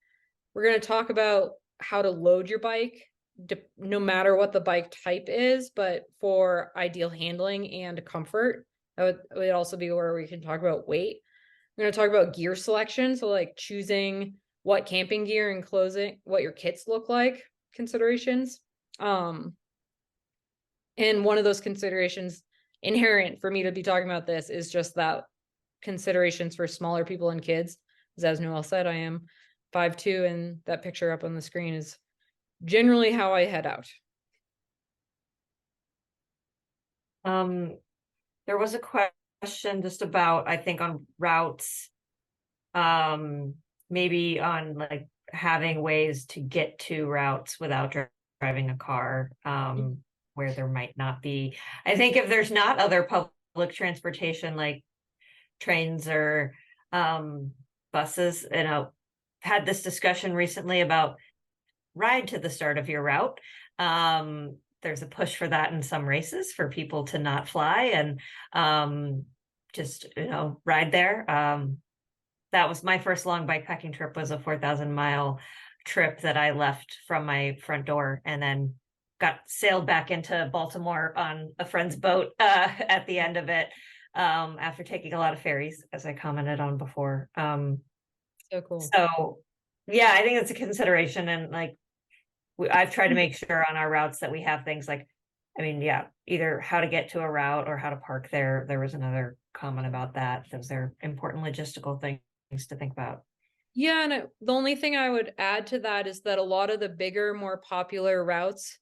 We're going to talk about how to load your bike, no matter what the bike type is, but for ideal handling and comfort. That would also be where we can talk about weight. We're going to talk about gear selection. So, like choosing what camping gear and clothing, what your kits look like, considerations. Um, and one of those considerations inherent for me to be talking about this is just that considerations for smaller people and kids. As Noel said, I am 5'2", and that picture up on the screen is generally how I head out. There was a question just about, I think, on routes, maybe on like having ways to get to routes without driving a car, where there might not be. I think if there's not other public transportation like trains or buses, had this discussion recently about ride to the start of your route. There's a push for that in some races for people to not fly and just ride there. That was my first long bikepacking trip, was a 4,000-mile trip that I left from my front door and then got sailed back into Baltimore on a friend's boat at the end of it, after taking a lot of ferries, as I commented on before. So cool. So yeah, I think it's a consideration, and like I've tried to make sure on our routes that we have things like, I mean, yeah, either how to get to a route or how to park there. There was another comment about that. Those are important logistical things to think about. Yeah, and the only thing I would add to that is that a lot of the bigger, more popular routes,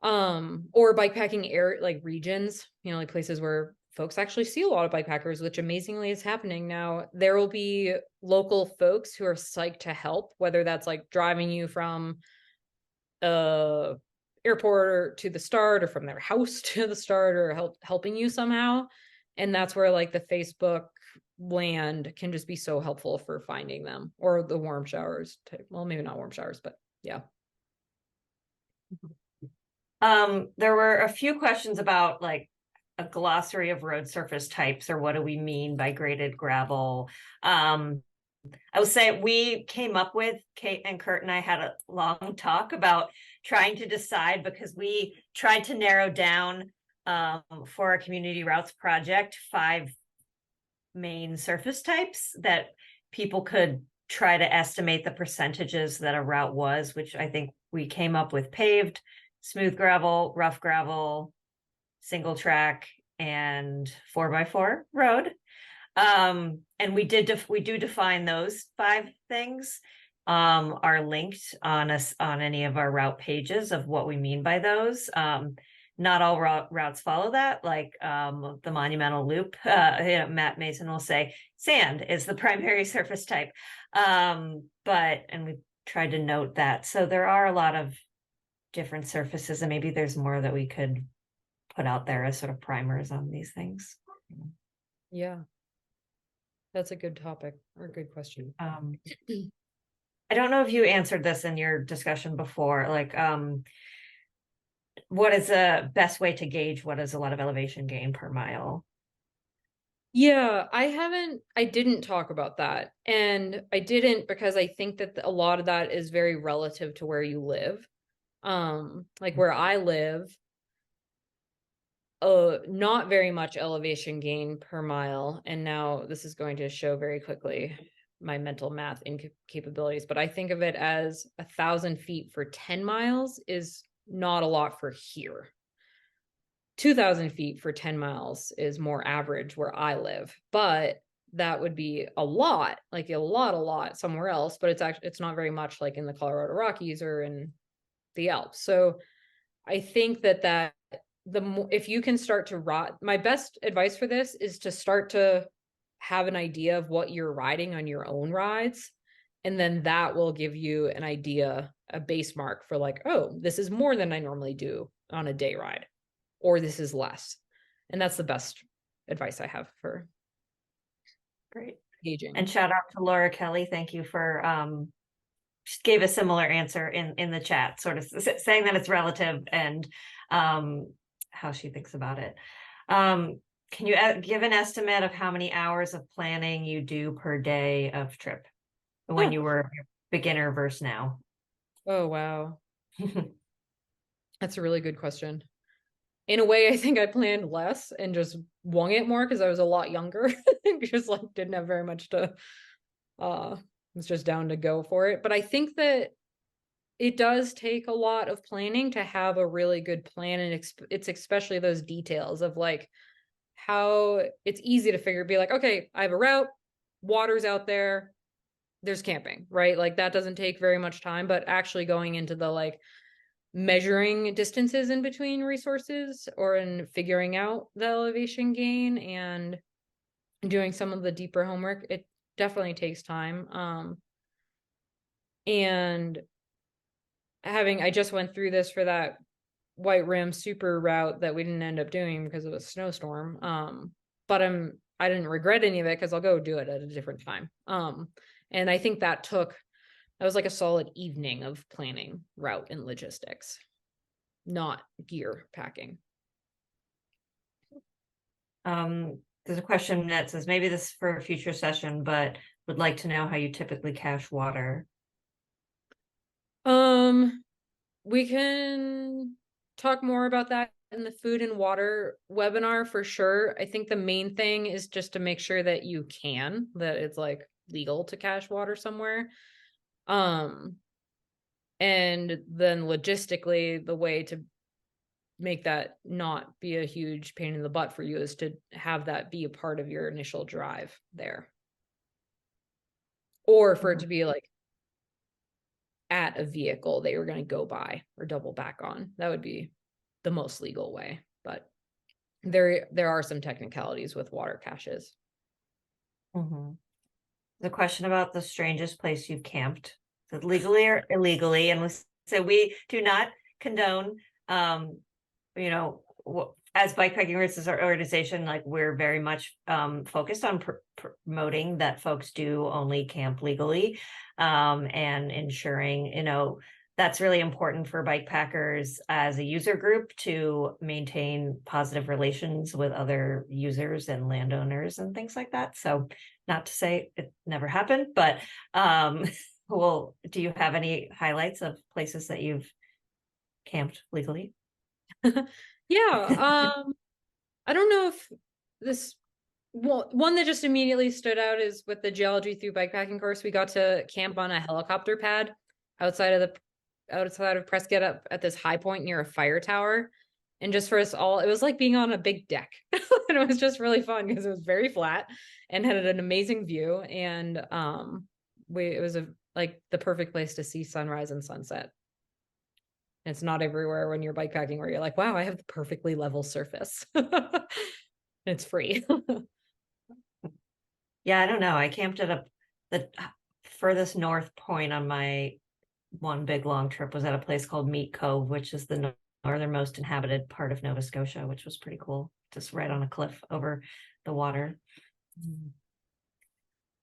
or bikepacking like regions, like places where folks actually see a lot of bikepackers, which amazingly is happening now. There will be local folks who are psyched to help, whether that's like driving you from airport to the start, or from their house to the start, or helping you somehow. And that's where like the Facebook land can just be so helpful for finding them, or the warm showers well, maybe not warm showers, but yeah. There were a few questions about like a glossary of road surface types, or what do we mean by graded gravel. I would say we came up with, Kate and Kurt and I had a long talk about trying to decide, because we tried to narrow down, for our community routes project, 5 main surface types that people could try to estimate the percentages that a route was, which I think we came up with: paved, smooth gravel, rough gravel, single track, and 4x4 road. And we do define those 5 things, are linked on any of our route pages of what we mean by those. Not all routes follow that, like the monumental loop. Matt Mason will say sand is the primary surface type, and we tried to note that. So there are a lot of different surfaces, and maybe there's more that we could put out there as sort of primers on these things. Yeah, that's a good topic, or a good question. I don't know if you answered this in your discussion before, like, what is the best way to gauge what is a lot of elevation gain per mile? Yeah, I didn't talk about that. And I didn't because I think that a lot of that is very relative to where you live. Like where I live, not very much elevation gain per mile. And now this is going to show very quickly my mental math incapabilities, but I think of it as 1,000 feet for 10 miles is not a lot for here. 2,000 feet for 10 miles is more average where I live, but that would be a lot, like a lot somewhere else, but it's not very much like in the Colorado Rockies or in the Alps. So I think that if you can start to ride, my best advice for this is to start to have an idea of what you're riding on your own rides. And then that will give you an idea, a base mark for like, oh, this is more than I normally do on a day ride, or this is less. And that's the best advice I have for Great. gauging. And shout out to Laura Kelly. Thank you for she gave a similar answer in the chat, sort of saying that it's relative and how she thinks about it. Can you give an estimate of how many hours of planning you do per day of trip when you were beginner versus now? Oh, wow. That's a really good question. In a way, I think I planned less and just wung it more because I was a lot younger. Just like didn't have very much to was just down to go for it. But I think that it does take a lot of planning to have a really good plan, and it's especially those details of like how it's easy to be like, okay, I have a route, water's out there, there's camping, right? Like that doesn't take very much time, but actually going into the like measuring distances in between resources or in figuring out the elevation gain and doing some of the deeper homework, it definitely takes time. And I just went through this for that White Rim super route that we didn't end up doing because of a snowstorm. But I didn't regret any of it because I'll go do it at a different time. And I think that was like a solid evening of planning route and logistics, not gear packing. There's a question that says, maybe this is for a future session, but would like to know how you typically cache water. We can talk more about that in the food and water webinar for sure. I think the main thing is just to make sure that that it's like legal to cache water somewhere. And then logistically, the way to make that not be a huge pain in the butt for you is to have that be a part of your initial drive there. Or for it to be like at a vehicle that you're going to go by or double back on. That would be the most legal way. But there are some technicalities with water caches. The question about the strangest place you've camped, legally or illegally, and we do not condone you know, as Bikepacking Roots is our organization, like we're very much focused on promoting that folks do only camp legally, and ensuring, that's really important for bikepackers as a user group to maintain positive relations with other users and landowners and things like that. So not to say it never happened, but well, do you have any highlights of places that you've camped legally? Yeah. I don't know if this one that just immediately stood out is with the Geology Through Bikepacking course. We got to camp on a helicopter pad outside of Prescott up at this high point near a fire tower. And just for us all, it was like being on a big deck. And it was just really fun because it was very flat and had an amazing view. And it was like the perfect place to see sunrise and sunset. It's not everywhere when you're bikepacking where you're like, wow, I have the perfectly level surface. It's free. Yeah, I don't know. I camped at the furthest north point on my one big long trip was at a place called Meat Cove, which is the northernmost inhabited part of Nova Scotia, which was pretty cool. Just right on a cliff over the water.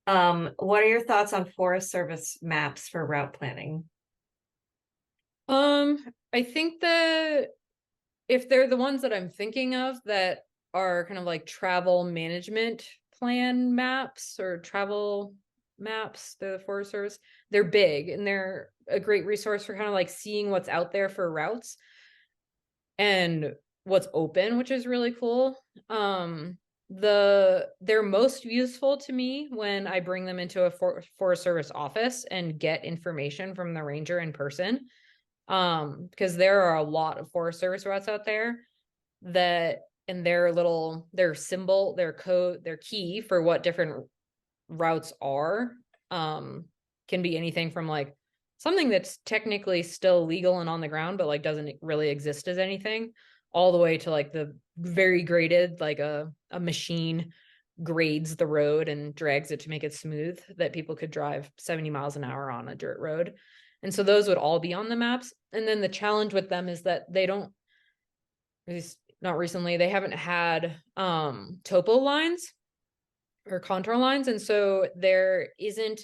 What are your thoughts on Forest Service maps for route planning? I think that if they're the ones that I'm thinking of that are kind of like travel management plan maps or travel maps, the Forest Service. They're big and they're a great resource for kind of like seeing what's out there for routes and what's open, which is really cool. They're most useful to me when I bring them into a Forest Service office and get information from the ranger in person. Because there are a lot of Forest Service routes out there that, and their symbol, their code, their key for what different routes are, can be anything from like something that's technically still legal and on the ground, but like doesn't really exist as anything, all the way to like the very graded, like a machine grades the road and drags it to make it smooth that people could drive 70 miles an hour on a dirt road. And so those would all be on the maps. And then the challenge with them is that they don't, at least not recently, they haven't had topo lines or contour lines. And so there isn't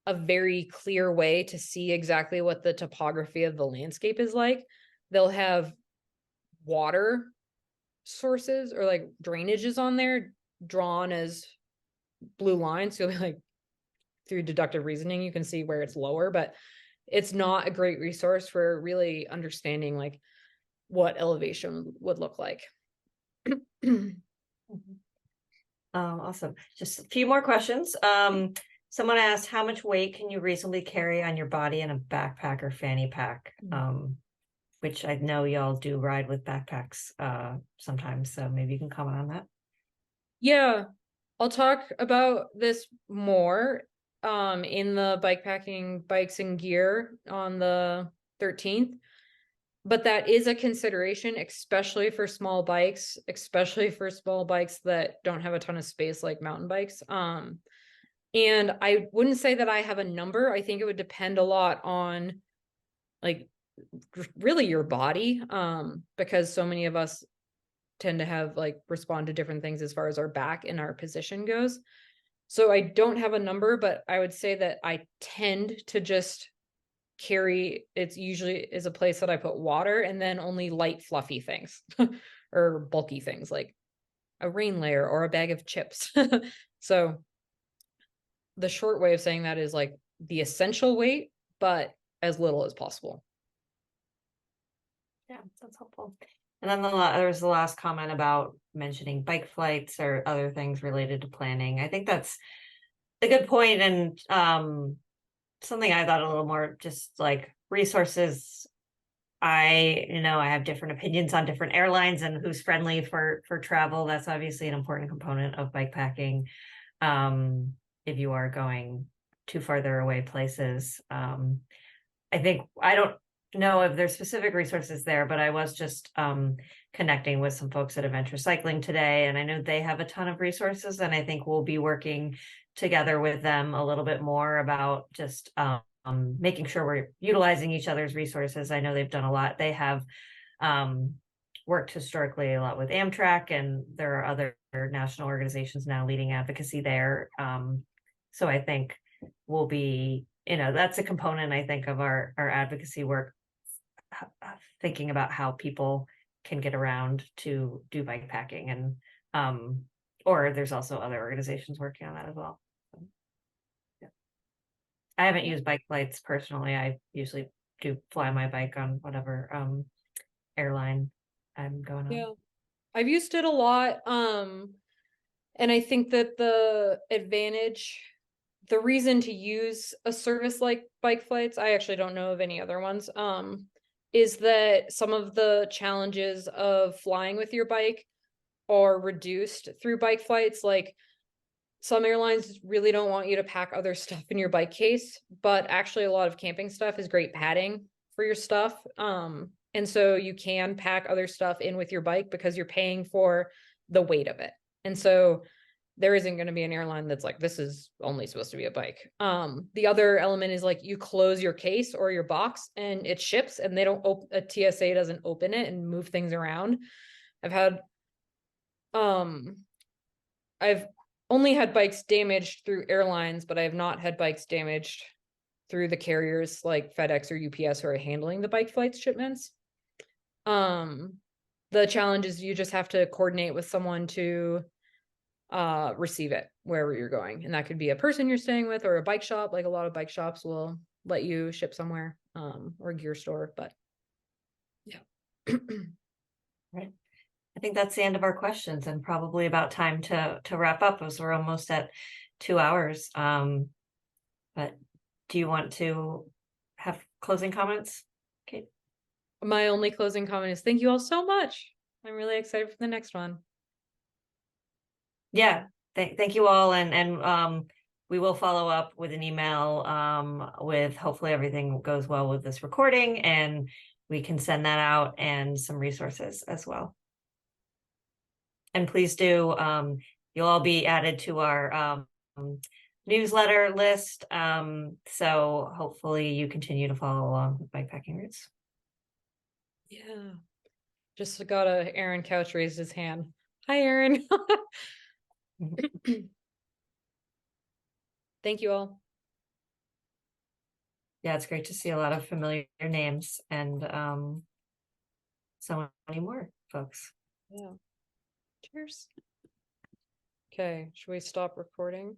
a very clear way to see exactly what the topography of the landscape is like. They'll have water sources or like drainages on there drawn as blue lines. So like through deductive reasoning, you can see where it's lower, but it's not a great resource for really understanding like what elevation would look like. Awesome. Just a few more questions. Someone asked, how much weight can you reasonably carry on your body in a backpack or fanny pack? Which I know y'all do ride with backpacks sometimes, so maybe you can comment on that. Yeah, I'll talk about this more in the Bikepacking Bikes and Gear on the 13th. But that is a consideration, especially for small bikes, especially for small bikes that don't have a ton of space like mountain bikes. And I wouldn't say that I have a number. I think it would depend a lot on like really your body, because so many of us tend to have like respond to different things as far as our back and our position goes. So I don't have a number, but I would say that I tend to just carry, it's usually is a place that I put water and then only light fluffy things or bulky things like a rain layer or a bag of chips. So the short way of saying that is like the essential weight, but as little as possible. Yeah, that's helpful. And then there was the last comment about mentioning bike flights or other things related to planning. I think that's a good point, and something I thought a little more just like resources. I have different opinions on different airlines and who's friendly for travel. That's obviously an important component of bike packing. If you are going to farther away places, I think I don't know if there's specific resources there, but I was just connecting with some folks at Adventure Cycling today, and I know they have a ton of resources, and I think we'll be working together with them a little bit more about just making sure we're utilizing each other's resources. I know they've done a lot. They have worked historically a lot with Amtrak, and there are other national organizations now leading advocacy there. So I think we'll be, that's a component, I think, of our advocacy work, thinking about how people can get around to do bike packing, and or there's also other organizations working on that as well. So, yeah. I haven't used bike flights personally. I usually do fly my bike on whatever airline I'm going on. Yeah, I've used it a lot. And I think that the reason to use a service like bike flights, I actually don't know of any other ones, is that some of the challenges of flying with your bike are reduced through bike flights. Like some airlines really don't want you to pack other stuff in your bike case, but actually a lot of camping stuff is great padding for your stuff. And so you can pack other stuff in with your bike because you're paying for the weight of it. And so there isn't going to be an airline that's like, this is only supposed to be a bike. The other element is like you close your case or your box and it ships, and they don't a TSA doesn't open it and move things around. I've only had bikes damaged through airlines, but I have not had bikes damaged through the carriers like FedEx or UPS who are handling the bike flights shipments. the challenge is you just have to coordinate with someone to receive it wherever you're going. And that could be a person you're staying with or a bike shop. Like a lot of bike shops will let you ship somewhere, or a gear store, but yeah. Right. I think that's the end of our questions and probably about time to wrap up as we're almost at 2 hours. But do you want to have closing comments, Kate? My only closing comment is thank you all so much. I'm really excited for the next one. Yeah, thank you all, and we will follow up with an email with hopefully everything goes well with this recording, and we can send that out and some resources as well. And please do, you'll all be added to our newsletter list, so hopefully you continue to follow along with Bikepacking Roots. Yeah. Just got Aaron Couch raised his hand. Hi, Aaron. Thank you all. Yeah, it's great to see a lot of familiar names and so many more folks. Yeah. Cheers. Okay, should we stop recording?